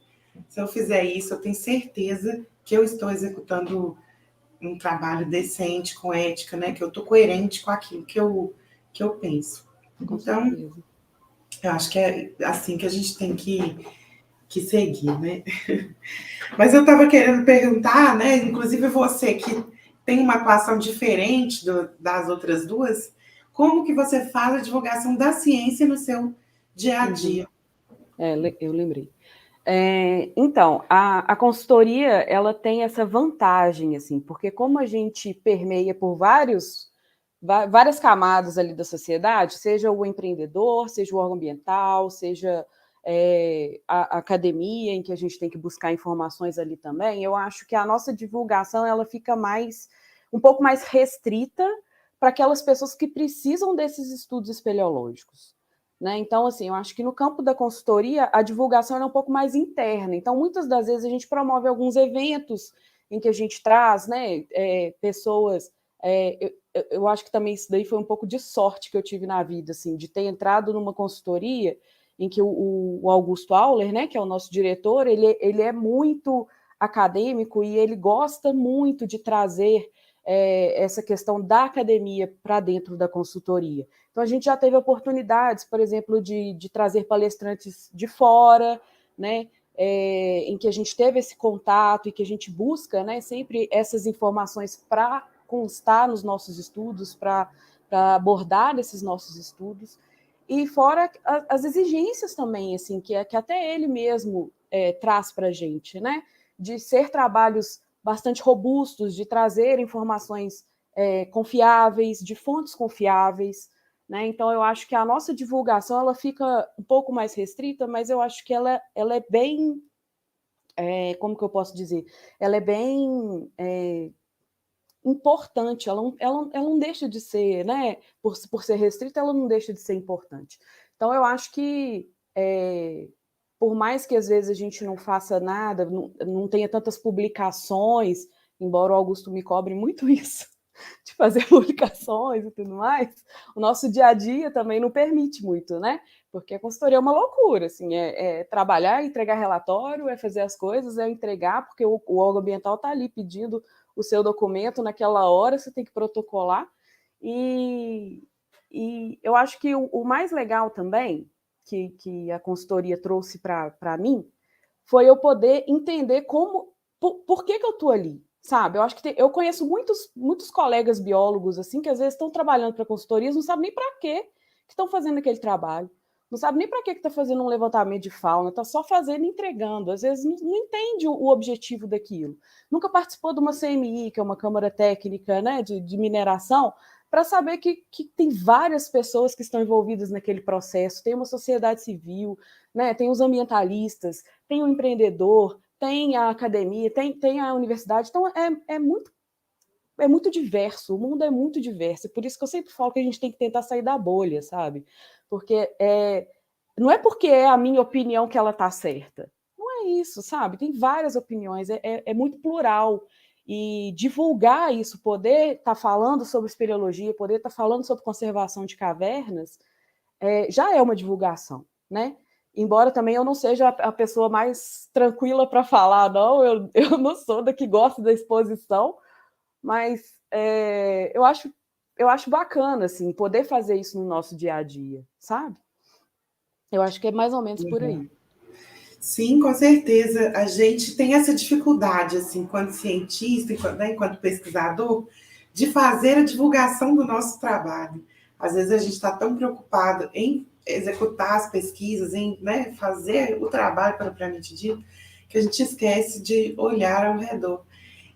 Se eu fizer isso, eu tenho certeza que eu estou executando um trabalho decente, com ética, né? Que eu estou coerente com aquilo que eu penso. Então, eu acho que é assim que a gente tem que seguir, né? Mas eu estava querendo perguntar, né? Inclusive você que tem uma atuação diferente das outras duas, como que você faz a divulgação da ciência no seu dia a dia? Eu lembrei. Então, a consultoria, ela tem essa vantagem, assim, porque como a gente permeia por várias camadas ali da sociedade, seja o empreendedor, seja o órgão ambiental, seja a academia, em que a gente tem que buscar informações ali também, eu acho que a nossa divulgação ela fica um pouco mais restrita para aquelas pessoas que precisam desses estudos espeleológicos. Né? Então, assim, eu acho que no campo da consultoria a divulgação é um pouco mais interna. Então, muitas das vezes a gente promove alguns eventos em que a gente traz, né, pessoas. Eu acho que também isso daí foi um pouco de sorte que eu tive na vida, assim, de ter entrado numa consultoria em que o Augusto Auler, né, que é o nosso diretor, ele é muito acadêmico e ele gosta muito de trazer essa questão da academia para dentro da consultoria. Então, Então, a gente já teve oportunidades, por exemplo, de trazer palestrantes de fora, né, em que a gente teve esse contato e que a gente busca, né, sempre essas informações para constar nos nossos estudos, para abordar esses nossos estudos. E fora as exigências também, assim, que até ele mesmo traz para a gente, né, de ser trabalhos bastante robustos, de trazer informações confiáveis, de fontes confiáveis, né? Então, eu acho que a nossa divulgação ela fica um pouco mais restrita, mas eu acho que ela é bem, como que eu posso dizer? Ela é bem importante, ela não deixa de ser, né? Por ser restrita, ela não deixa de ser importante. Então, eu acho que por mais que às vezes a gente não faça nada, não tenha tantas publicações, embora o Augusto me cobre muito isso, de fazer publicações e tudo mais, o nosso dia a dia também não permite muito, né? Porque a consultoria é uma loucura, assim, trabalhar, entregar relatório, fazer as coisas, entregar, porque o órgão ambiental está ali pedindo o seu documento naquela hora, você tem que protocolar, e eu acho que o mais legal também, que a consultoria trouxe para mim, foi eu poder entender por que eu estou ali, sabe? Eu acho que eu conheço muitos colegas biólogos assim que às vezes estão trabalhando para consultorias, não sabem nem para que estão fazendo aquele trabalho, não sabe nem para que está fazendo um levantamento de fauna, está só fazendo e entregando, às vezes não entende o objetivo daquilo, nunca participou de uma CMI, que é uma Câmara Técnica, né, de mineração, para saber que tem várias pessoas que estão envolvidas naquele processo, tem uma sociedade civil, né, tem os ambientalistas, tem o empreendedor, tem a academia, tem a universidade, então é muito diverso, o mundo é muito diverso, e por isso que eu sempre falo que a gente tem que tentar sair da bolha, sabe? Porque não é porque é a minha opinião que ela está certa, não é isso, sabe? Tem várias opiniões, é muito plural, e divulgar isso, poder estar falando sobre espeleologia, poder estar falando sobre conservação de cavernas, já é uma divulgação, né? Embora também eu não seja a pessoa mais tranquila para falar, não, eu não sou da que gosta da exposição, mas eu acho bacana, assim, poder fazer isso no nosso dia a dia, sabe? Eu acho que é mais ou menos por aí. Sim, com certeza. A gente tem essa dificuldade, assim, enquanto cientista, enquanto pesquisador, de fazer a divulgação do nosso trabalho. Às vezes a gente está tão preocupado em executar as pesquisas, em, né, fazer o trabalho propriamente dito, que a gente esquece de olhar ao redor.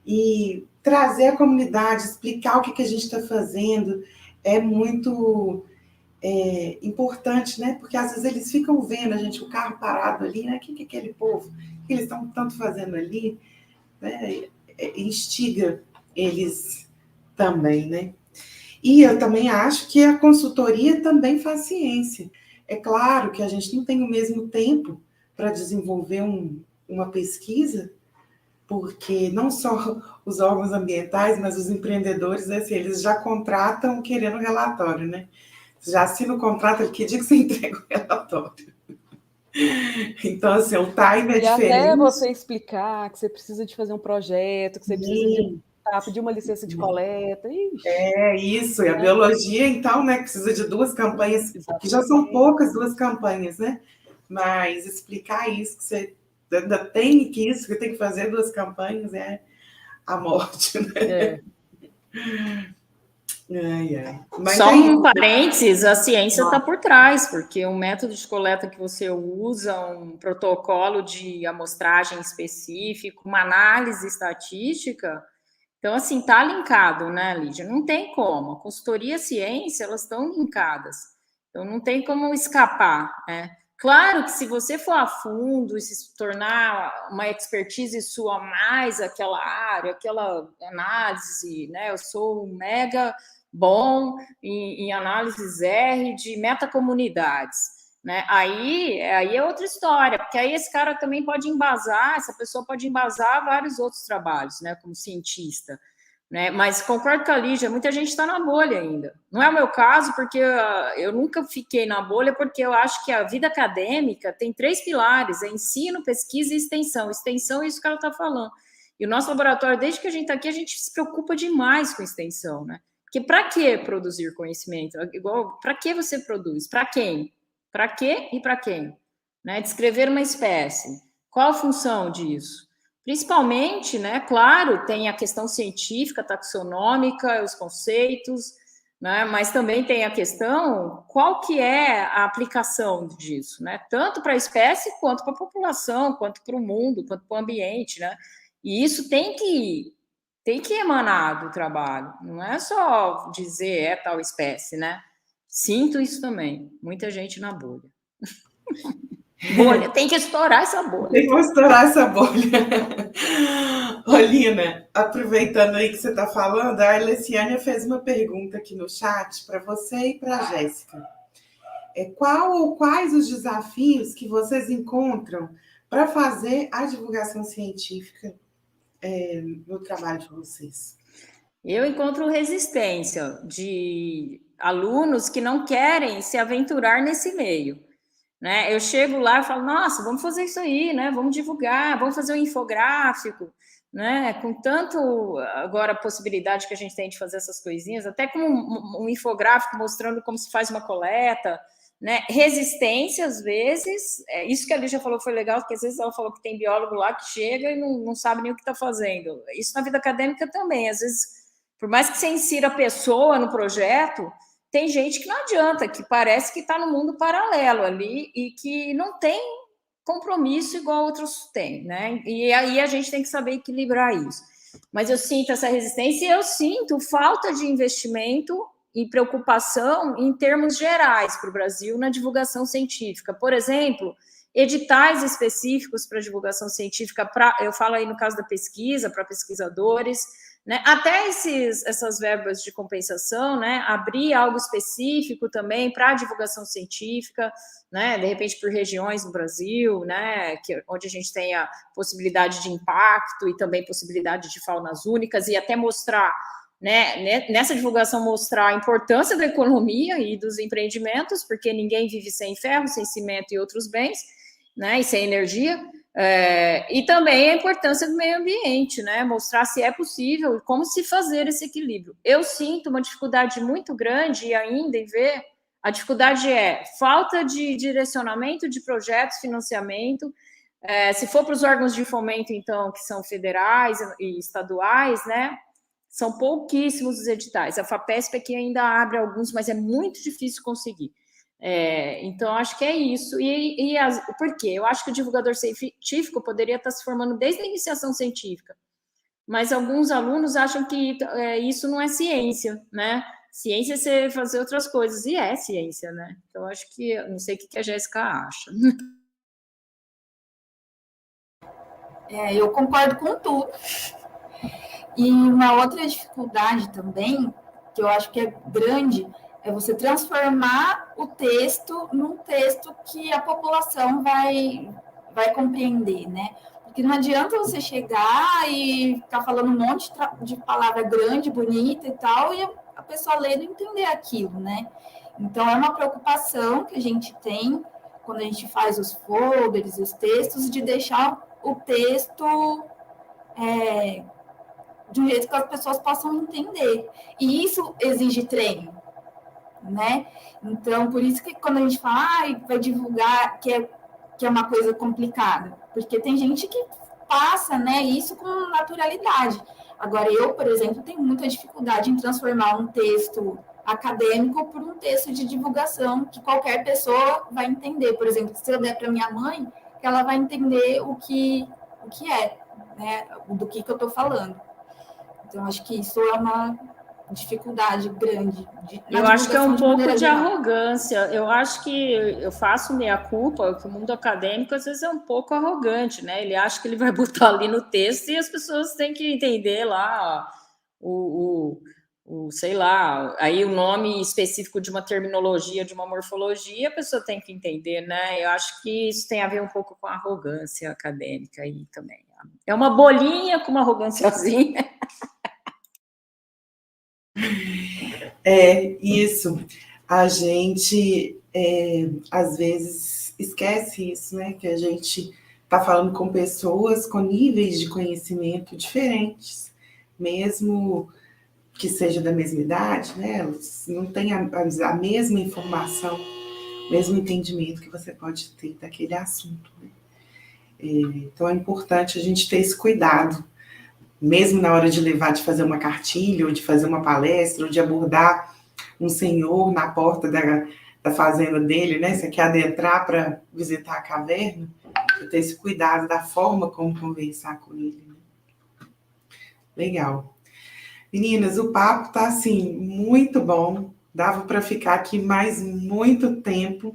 E trazer a comunidade, explicar o que a gente está fazendo, é muito importante, né? Porque às vezes eles ficam vendo a gente, o carro parado ali, né? O que é aquele povo? O que eles estão tanto fazendo ali? Né? Instiga eles também, né? E eu também acho que a consultoria também faz ciência. É claro que a gente não tem o mesmo tempo para desenvolver uma pesquisa, porque não só os órgãos ambientais, mas os empreendedores, assim, eles já contratam querendo relatório, né? Já assina o contrato, que dia que você entrega o relatório. Então, assim, o time é e diferente. Até você explicar que você precisa de fazer um projeto, que você precisa pedir uma licença de coleta. Ixi. Isso, e a biologia, então, né, precisa de 2 campanhas, que já são poucas 2 campanhas, né? Mas explicar isso, que você ainda tem que tem que fazer 2 campanhas, é a morte, né? Mas só um parênteses, a ciência está por trás, porque o método de coleta que você usa, um protocolo de amostragem específico, uma análise estatística, então, assim, está linkado, né, Lídia? Não tem como. A consultoria e a ciência, elas estão linkadas. Então, não tem como escapar, né? Claro que se você for a fundo e se tornar uma expertise sua mais aquela área, aquela análise, né? Eu sou um mega bom em análises R de metacomunidades, né? Aí é outra história, porque aí esse cara também pode embasar, essa pessoa pode embasar vários outros trabalhos, né? Como cientista. Né? Mas concordo com a Lígia, muita gente está na bolha ainda. Não é o meu caso, porque eu nunca fiquei na bolha, porque eu acho que a vida acadêmica tem 3 pilares: é ensino, pesquisa e extensão. Extensão é isso que ela está falando. E o nosso laboratório, desde que a gente está aqui, a gente se preocupa demais com extensão, né? Porque para que produzir conhecimento? Igual, para que você produz? Para quem? Para quê e para quem? Né? Descrever uma espécie. Qual a função disso? Principalmente, né, claro, tem a questão científica, taxonômica, os conceitos, né, mas também tem a questão qual que é a aplicação disso, né, tanto para a espécie, quanto para a população, quanto para o mundo, quanto para o ambiente, né, e isso tem que emanar do trabalho, não é só dizer tal espécie, né, sinto isso também, muita gente na bolha. Bolha, tem que estourar essa bolha. Tem que estourar essa bolha. Olina, aproveitando aí que você está falando, a Alessiane fez uma pergunta aqui no chat para você e para a Jéssica. Qual ou quais os desafios que vocês encontram para fazer a divulgação científica no trabalho de vocês? Eu encontro resistência de alunos que não querem se aventurar nesse meio. Né? Eu chego lá e falo, nossa, vamos fazer isso aí, né? Vamos divulgar, vamos fazer um infográfico, né? Com tanto agora a possibilidade que a gente tem de fazer essas coisinhas, até com um infográfico mostrando como se faz uma coleta, né? Resistência, às vezes, isso que a Lígia falou foi legal, porque às vezes ela falou que tem biólogo lá que chega e não sabe nem o que está fazendo. Isso na vida acadêmica também, às vezes, por mais que você insira a pessoa no projeto, tem gente que não adianta, que parece que está no mundo paralelo ali e que não tem compromisso igual outros têm, né? E aí a gente tem que saber equilibrar isso. Mas eu sinto essa resistência e eu sinto falta de investimento e preocupação em termos gerais para o Brasil na divulgação científica. Por exemplo, editais específicos para divulgação científica, eu falo aí no caso da pesquisa, para pesquisadores, né? Até essas verbas de compensação, né? Abrir algo específico também para a divulgação científica, né? De repente por regiões no Brasil, né? Onde a gente tem a possibilidade de impacto e também possibilidade de faunas únicas e até mostrar, né? Nessa divulgação mostrar a importância da economia e dos empreendimentos, porque ninguém vive sem ferro, sem cimento e outros bens, né? E sem energia. E também a importância do meio ambiente, né? Mostrar se é possível e como se fazer esse equilíbrio. Eu sinto uma dificuldade muito grande ainda em ver. A dificuldade é falta de direcionamento de projetos, financiamento. Se for para os órgãos de fomento, então, que são federais e estaduais, né? São pouquíssimos os editais. A FAPESP aqui ainda abre alguns, mas é muito difícil conseguir. Então, acho que é isso. Por quê? Eu acho que o divulgador científico poderia estar se formando desde a iniciação científica, mas alguns alunos acham que isso não é ciência, né? Ciência é você fazer outras coisas, e é ciência, né? Então, acho que, não sei o que a Jéssica acha. Eu concordo com tudo. E uma outra dificuldade também, que eu acho que é grande, é você transformar o texto num texto que a população vai compreender, né? Porque não adianta você chegar e ficar falando um monte de palavra grande, bonita e tal, e a pessoa ler e não entender aquilo, né? Então, é uma preocupação que a gente tem quando a gente faz os folders, os textos, de deixar o texto de um jeito que as pessoas possam entender. E isso exige treino, né? Então, por isso que quando a gente fala, vai divulgar, que é uma coisa complicada, porque tem gente que passa, né, isso com naturalidade. Agora, eu, por exemplo, tenho muita dificuldade em transformar um texto acadêmico por um texto de divulgação que qualquer pessoa vai entender. Por exemplo, se eu der para minha mãe, ela vai entender o que é, né, do que eu estou falando. Então, acho que isso é uma dificuldade grande. Eu acho que é um pouco de arrogância. Eu acho que eu faço meia-culpa, que o mundo acadêmico às vezes é um pouco arrogante, né? Ele acha que ele vai botar ali no texto e as pessoas têm que entender lá sei lá, aí o nome específico de uma terminologia, de uma morfologia, a pessoa tem que entender, né? Eu acho que isso tem a ver um pouco com a arrogância acadêmica aí também. É uma bolinha com uma arrogânciazinha. Isso. A gente, às vezes, esquece isso, né? Que a gente está falando com pessoas com níveis de conhecimento diferentes, mesmo que seja da mesma idade, né? Não tem a mesma informação, o mesmo entendimento que você pode ter daquele assunto, né? Então é importante a gente ter esse cuidado, mesmo na hora de levar, de fazer uma cartilha, ou de fazer uma palestra, ou de abordar um senhor na porta da fazenda dele, né? Você quer adentrar para visitar a caverna, ter esse cuidado da forma como conversar com ele, né? Legal. Meninas, o papo tá assim muito bom. Dava para ficar aqui mais muito tempo.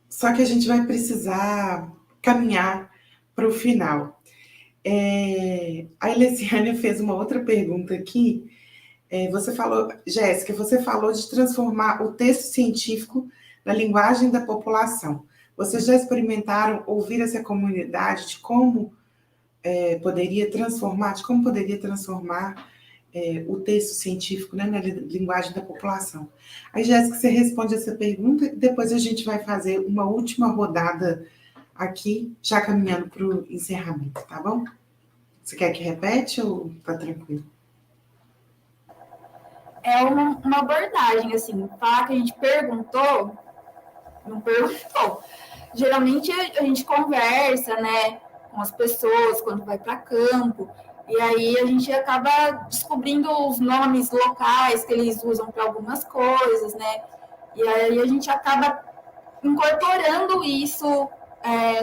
Só que a gente vai precisar caminhar para o final. A Elesiane fez uma outra pergunta aqui. Você falou, Jéssica, você falou de transformar o texto científico na linguagem da população. Vocês já experimentaram ouvir essa comunidade de como poderia transformar o texto científico, né, na linguagem da população? Aí, Jéssica, você responde essa pergunta e depois a gente vai fazer uma última rodada aqui, já caminhando para o encerramento, tá bom? Você quer que repete ou tá tranquilo? É uma abordagem, assim, falar que a gente perguntou, não perguntou. Geralmente a gente conversa, né, com as pessoas quando vai para campo, e aí a gente acaba descobrindo os nomes locais que eles usam para algumas coisas, né, e aí a gente acaba incorporando isso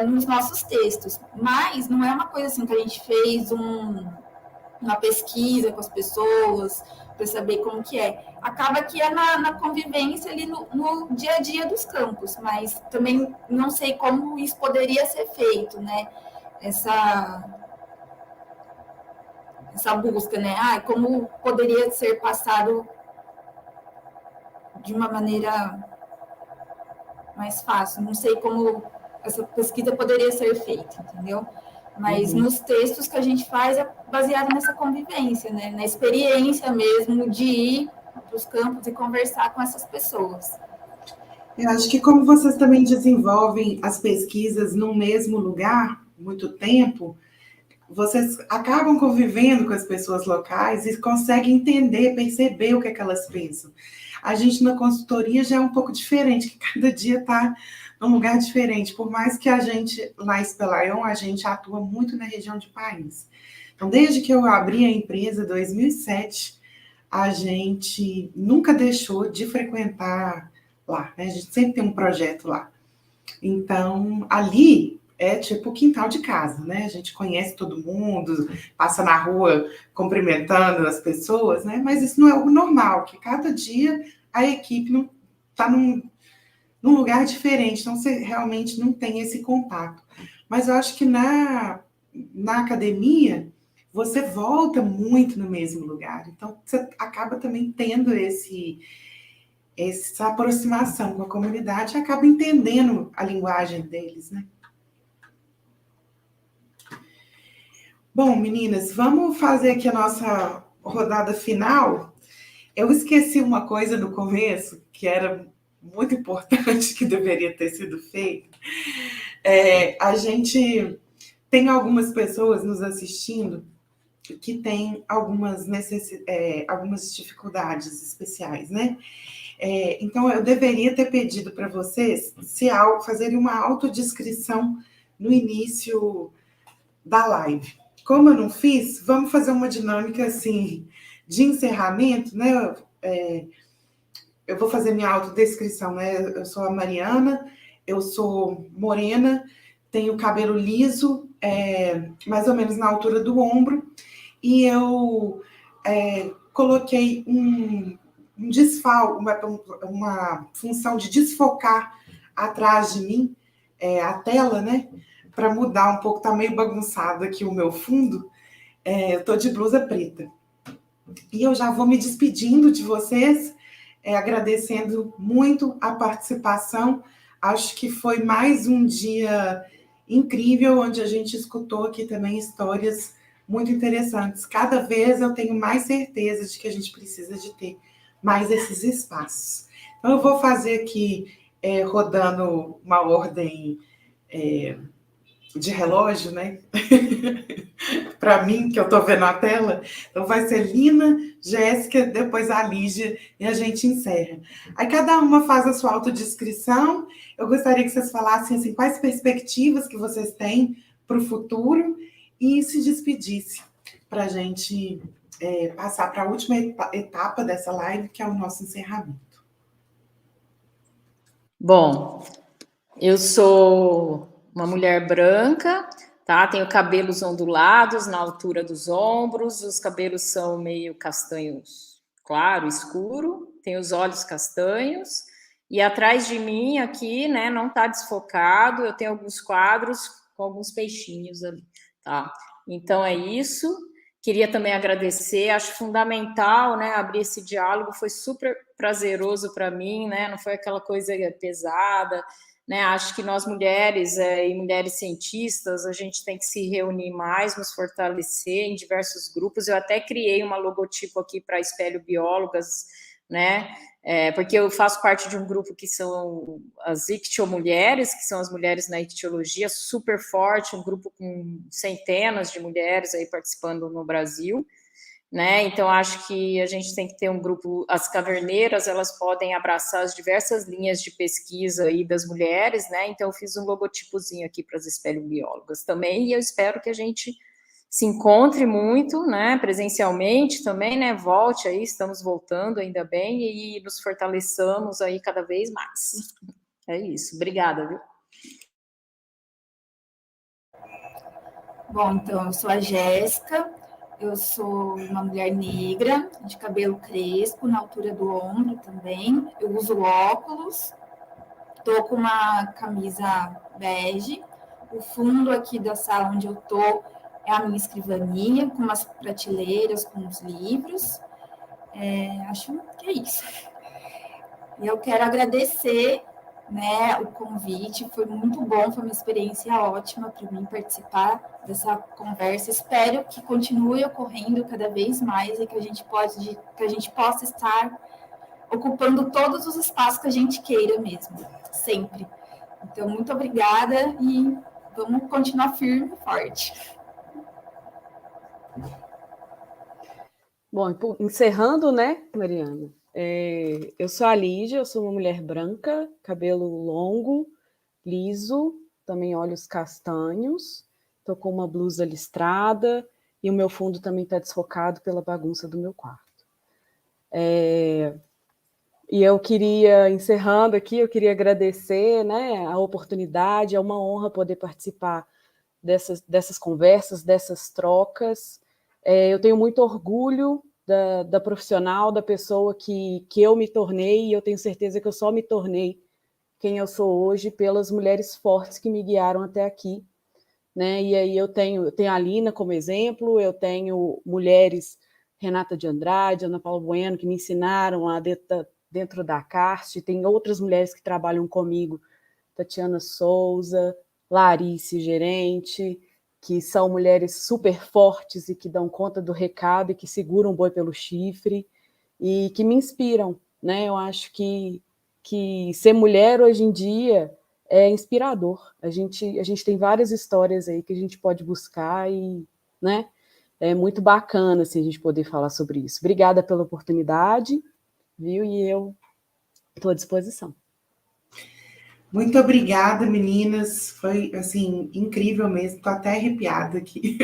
nos nossos textos, mas não é uma coisa assim que a gente fez uma pesquisa com as pessoas para saber como que é. Acaba que é na convivência ali no dia a dia dos campos, mas também não sei como isso poderia ser feito, né? Essa busca, né? Como poderia ser passado de uma maneira mais fácil. Não sei como essa pesquisa poderia ser feita, entendeu? Mas nos textos que a gente faz é baseado nessa convivência, né? Na experiência mesmo de ir para os campos e conversar com essas pessoas. Eu acho que como vocês também desenvolvem as pesquisas no mesmo lugar, muito tempo, vocês acabam convivendo com as pessoas locais e conseguem entender, perceber o que é que elas pensam. A gente na consultoria já é um pouco diferente, que cada dia está num lugar diferente. Por mais que a gente, lá em Espelaion, a gente atua muito na região de País. Então, desde que eu abri a empresa, em 2007, a gente nunca deixou de frequentar lá, né? A gente sempre tem um projeto lá. Então, ali é tipo o quintal de casa, né? A gente conhece todo mundo, passa na rua cumprimentando as pessoas, né? Mas isso não é algo normal, que cada dia a equipe não está num lugar diferente, então você realmente não tem esse contato. Mas eu acho que na academia você volta muito no mesmo lugar, então você acaba também tendo essa aproximação com a comunidade, acaba entendendo a linguagem deles, né? Bom, meninas, vamos fazer aqui a nossa rodada final. Eu esqueci uma coisa no começo, que era muito importante, que deveria ter sido feita. A gente tem algumas pessoas nos assistindo que têm algumas dificuldades especiais, né? Então, eu deveria ter pedido para vocês fazerem uma autodescrição no início da live. Como eu não fiz, vamos fazer uma dinâmica assim de encerramento, né? Eu vou fazer minha autodescrição, né? Eu sou a Mariana, eu sou morena, tenho cabelo liso, mais ou menos na altura do ombro, e eu coloquei um desfalque, uma função de desfocar atrás de mim a tela, né? Para mudar um pouco, tá meio bagunçado aqui o meu fundo. Eu tô de blusa preta. E eu já vou me despedindo de vocês, agradecendo muito a participação. Acho que foi mais um dia incrível, onde a gente escutou aqui também histórias muito interessantes. Cada vez eu tenho mais certeza de que a gente precisa de ter mais esses espaços. Então, eu vou fazer aqui, rodando uma ordem de relógio, né? Para mim, que eu estou vendo a tela. Então, vai ser Lina, Jéssica, depois a Lígia, e a gente encerra. Aí, cada uma faz a sua autodescrição. Eu gostaria que vocês falassem, assim, quais perspectivas que vocês têm para o futuro e se despedisse para a gente passar para a última etapa dessa live, que é o nosso encerramento. Bom, eu sou uma mulher branca, tá? Tenho cabelos ondulados na altura dos ombros, os cabelos são meio castanhos claro, escuro, tenho os olhos castanhos, e atrás de mim aqui, né, não tá desfocado, eu tenho alguns quadros com alguns peixinhos ali, tá? Então é isso. Queria também agradecer, acho fundamental, né, abrir esse diálogo, foi super prazeroso para mim, né, não foi aquela coisa pesada, né, acho que nós mulheres e mulheres cientistas, a gente tem que se reunir mais, nos fortalecer em diversos grupos, eu até criei uma logotipo aqui para Espelho Biólogas, né, porque eu faço parte de um grupo que são as ictiomulheres, que são as mulheres na ictiologia, super forte, um grupo com centenas de mulheres aí participando no Brasil, né? Então, acho que a gente tem que ter um grupo, as caverneiras, elas podem abraçar as diversas linhas de pesquisa aí das mulheres, né? Então, eu fiz um logotipozinho aqui para as espeleobiólogas também, e eu espero que a gente se encontre muito, né, presencialmente também, né, volte aí, estamos voltando ainda bem, e nos fortaleçamos aí cada vez mais. É isso, obrigada, viu? Bom, então, eu sou a Jéssica, eu sou uma mulher negra, de cabelo crespo, na altura do ombro também, eu uso óculos, estou com uma camisa bege, o fundo aqui da sala onde eu estou é a minha escrivaninha, com umas prateleiras, com os livros. Acho que é isso. E eu quero agradecer, né, o convite, foi muito bom, foi uma experiência ótima para mim participar dessa conversa. Espero que continue ocorrendo cada vez mais e que a gente possa estar ocupando todos os espaços que a gente queira mesmo, sempre. Então, muito obrigada e vamos continuar firme e forte. Bom, encerrando, né, Mariana? Eu sou a Lígia, eu sou uma mulher branca, cabelo longo, liso, também olhos castanhos, estou com uma blusa listrada e o meu fundo também está desfocado pela bagunça do meu quarto. E eu queria, encerrando aqui, eu queria agradecer, né, a oportunidade, é uma honra poder participar dessas conversas, dessas trocas. Eu tenho muito orgulho da profissional, da pessoa que eu me tornei, e eu tenho certeza que eu só me tornei quem eu sou hoje pelas mulheres fortes que me guiaram até aqui, né? E aí eu tenho a Lina como exemplo, eu tenho mulheres, Renata de Andrade, Ana Paula Bueno, que me ensinaram dentro da CARST, tem outras mulheres que trabalham comigo, Tatiana Souza, Larice, gerente, que são mulheres super fortes e que dão conta do recado e que seguram o boi pelo chifre e que me inspiram, né? Eu acho que ser mulher hoje em dia é inspirador. A gente tem várias histórias aí que a gente pode buscar e, né? É muito bacana assim, a gente poder falar sobre isso. Obrigada pela oportunidade, viu? E eu estou à disposição. Muito obrigada, meninas. Foi, assim, incrível mesmo. Estou até arrepiada aqui.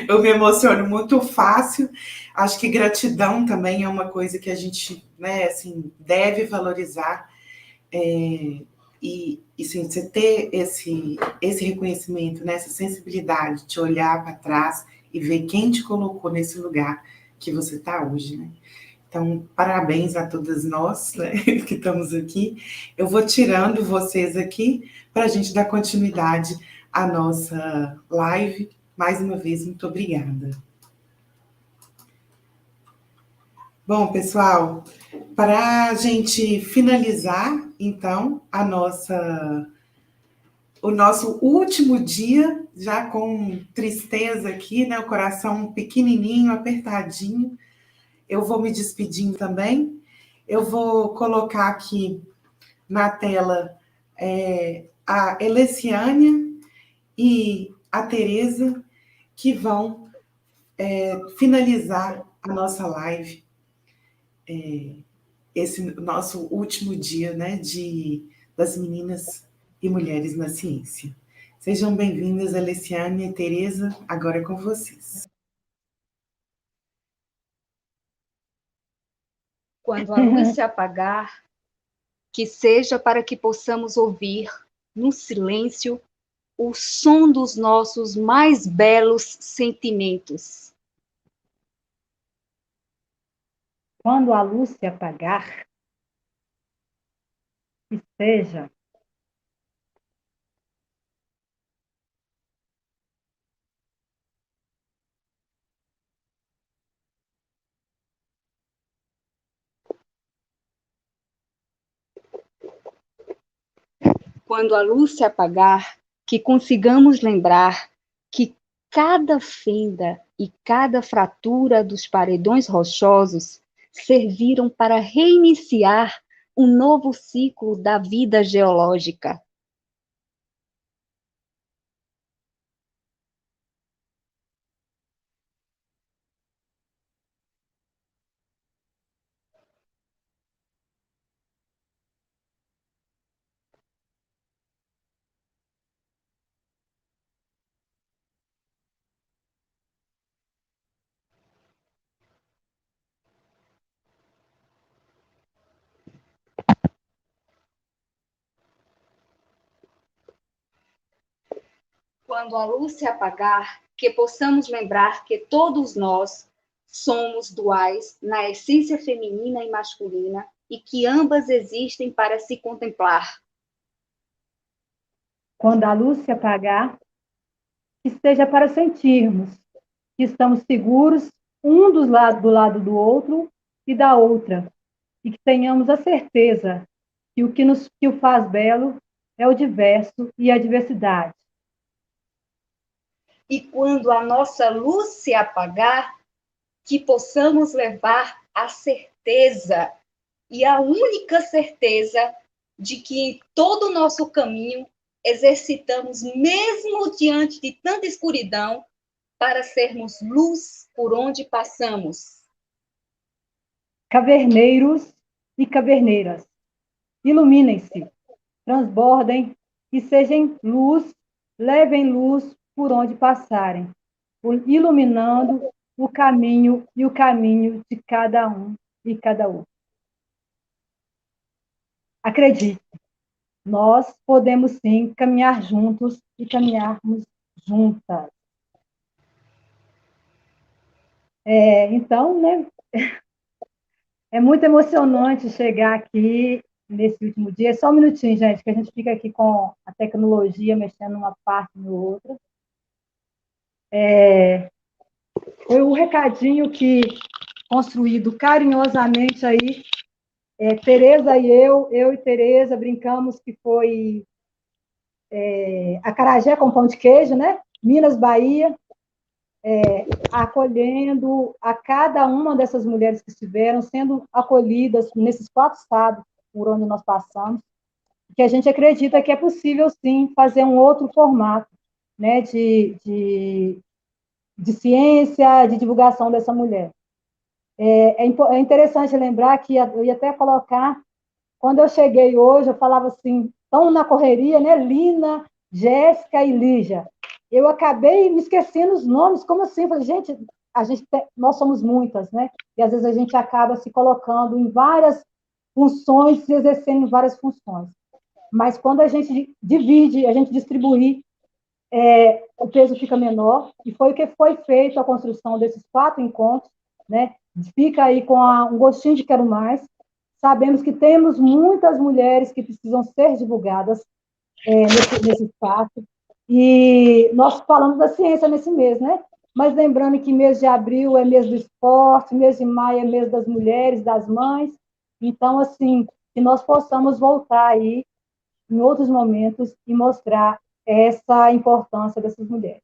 Eu me emociono muito fácil. Acho que gratidão também é uma coisa que a gente, né, assim, deve valorizar. E sim, você ter esse reconhecimento, né, essa sensibilidade de olhar para trás e ver quem te colocou nesse lugar que você está hoje, né? Então, parabéns a todas nós, né, que estamos aqui. Eu vou tirando vocês aqui para a gente dar continuidade à nossa live. Mais uma vez, muito obrigada. Bom, pessoal, para a gente finalizar, então, o nosso último dia, já com tristeza aqui, né, o coração pequenininho, apertadinho, eu vou me despedindo também. Eu vou colocar aqui na tela a Eleciânia, e a Tereza, que vão finalizar a nossa live, esse nosso último dia, né, das meninas e mulheres na ciência. Sejam bem-vindas, Alessiane e Tereza, agora é com vocês. Quando a luz se apagar, que seja para que possamos ouvir, no silêncio, o som dos nossos mais belos sentimentos. Quando a luz se apagar, que seja Quando a luz se apagar, que consigamos lembrar que cada fenda e cada fratura dos paredões rochosos serviram para reiniciar um novo ciclo da vida geológica. Quando a luz se apagar, que possamos lembrar que todos nós somos duais na essência feminina e masculina e que ambas existem para se contemplar. quando a luz se apagar, que seja para sentirmos que estamos seguros do lado do outro e da outra, e que tenhamos a certeza que que o faz belo é o diverso e a diversidade. E quando a nossa luz se apagar, que possamos levar a certeza, e a única certeza, de que em todo o nosso caminho exercitamos, mesmo diante de tanta escuridão, para sermos luz por onde passamos. Caverneiros e caverneiras, iluminem-se, transbordem e sejam luz, levem luz por onde passarem, iluminando o caminho e o caminho de cada um e cada outra. Acredite, nós podemos sim caminhar juntos e caminharmos juntas. Então, né, é muito emocionante chegar aqui nesse último dia. Só um minutinho, gente, que a gente fica aqui com a tecnologia mexendo numa parte e outra. Foi um recadinho que, construído carinhosamente aí, Tereza e eu e Tereza brincamos que foi acarajé com pão de queijo, né? Minas, Bahia, acolhendo a cada uma dessas mulheres que estiveram sendo acolhidas nesses 4 estados por onde nós passamos, que a gente acredita que é possível, sim, fazer um outro formato, né, de ciência, de divulgação dessa mulher. É interessante lembrar que eu ia até colocar, quando eu cheguei hoje, eu falava assim, tão na correria, né, Lina, Jéssica e Lígia. Eu acabei me esquecendo os nomes, como assim? Eu falei, gente, nós somos muitas, né? E às vezes a gente acaba se colocando em várias funções, se exercendo em várias funções. Mas quando a gente divide, a gente distribui, o peso fica menor, e foi o que foi feito a construção desses 4 encontros, né? Fica aí com um gostinho de quero mais. Sabemos que temos muitas mulheres que precisam ser divulgadas nesse espaço, e nós falamos da ciência nesse mês, né? Mas lembrando que mês de abril é mês do esporte, mês de maio é mês das mulheres, das mães, então, assim, que nós possamos voltar aí em outros momentos e mostrar essa importância dessas mulheres.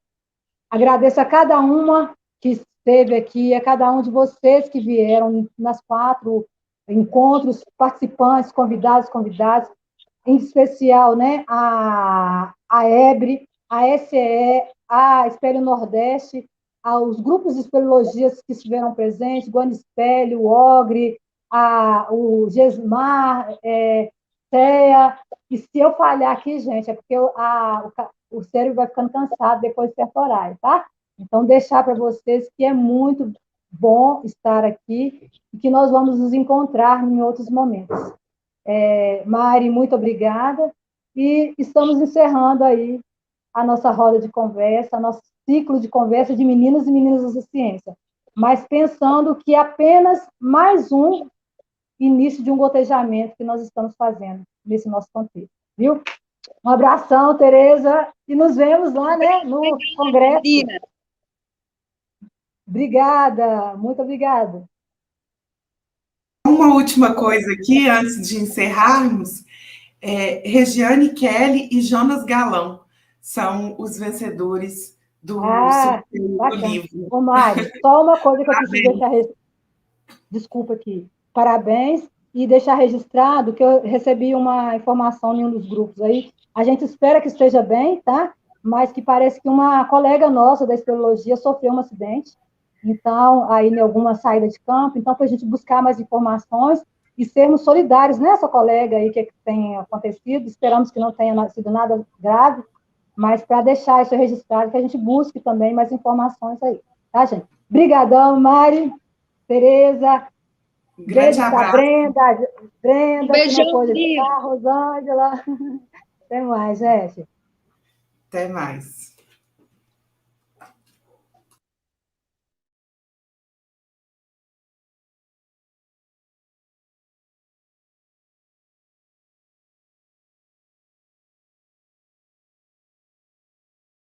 Agradeço a cada uma que esteve aqui, a cada um de vocês que vieram nas 4 encontros, participantes, convidados, em especial, né, a Ebre, a SEE, a Espelho Nordeste, aos grupos de espeleologias que estiveram presentes, Guanispelho, o Ogre, o Gesmar, CEA, e se eu falhar aqui, gente, é porque o cérebro vai ficando cansado depois de certo horário, tá? Então, deixar para vocês que é muito bom estar aqui e que nós vamos nos encontrar em outros momentos. Mari, muito obrigada. E estamos encerrando aí a nossa roda de conversa, nosso ciclo de conversa de meninos e meninas da ciência, mas pensando que é apenas mais um início de um gotejamento que nós estamos fazendo nesse nosso contexto, viu? Um abração, Tereza, e nos vemos lá, né, no congresso. Obrigada, muito obrigada. Uma última coisa aqui, antes de encerrarmos, Regiane Kelly e Jonas Galão são os vencedores do sorteio do livro. Ô, Mari, só uma coisa que eu preciso deixar... Desculpa aqui. Parabéns, e deixar registrado que eu recebi uma informação em um dos grupos aí. A gente espera que esteja bem, tá? Mas que parece que uma colega nossa da espeleologia sofreu um acidente, então, aí em alguma saída de campo, então, para a gente buscar mais informações e sermos solidários nessa colega aí que tem acontecido, esperamos que não tenha sido nada grave, mas para deixar isso registrado, que a gente busque também mais informações aí, tá, gente? Obrigadão, Mari, Tereza, Grande abraço. Brenda, beijão, Rosângela. Até mais, gente. Até mais.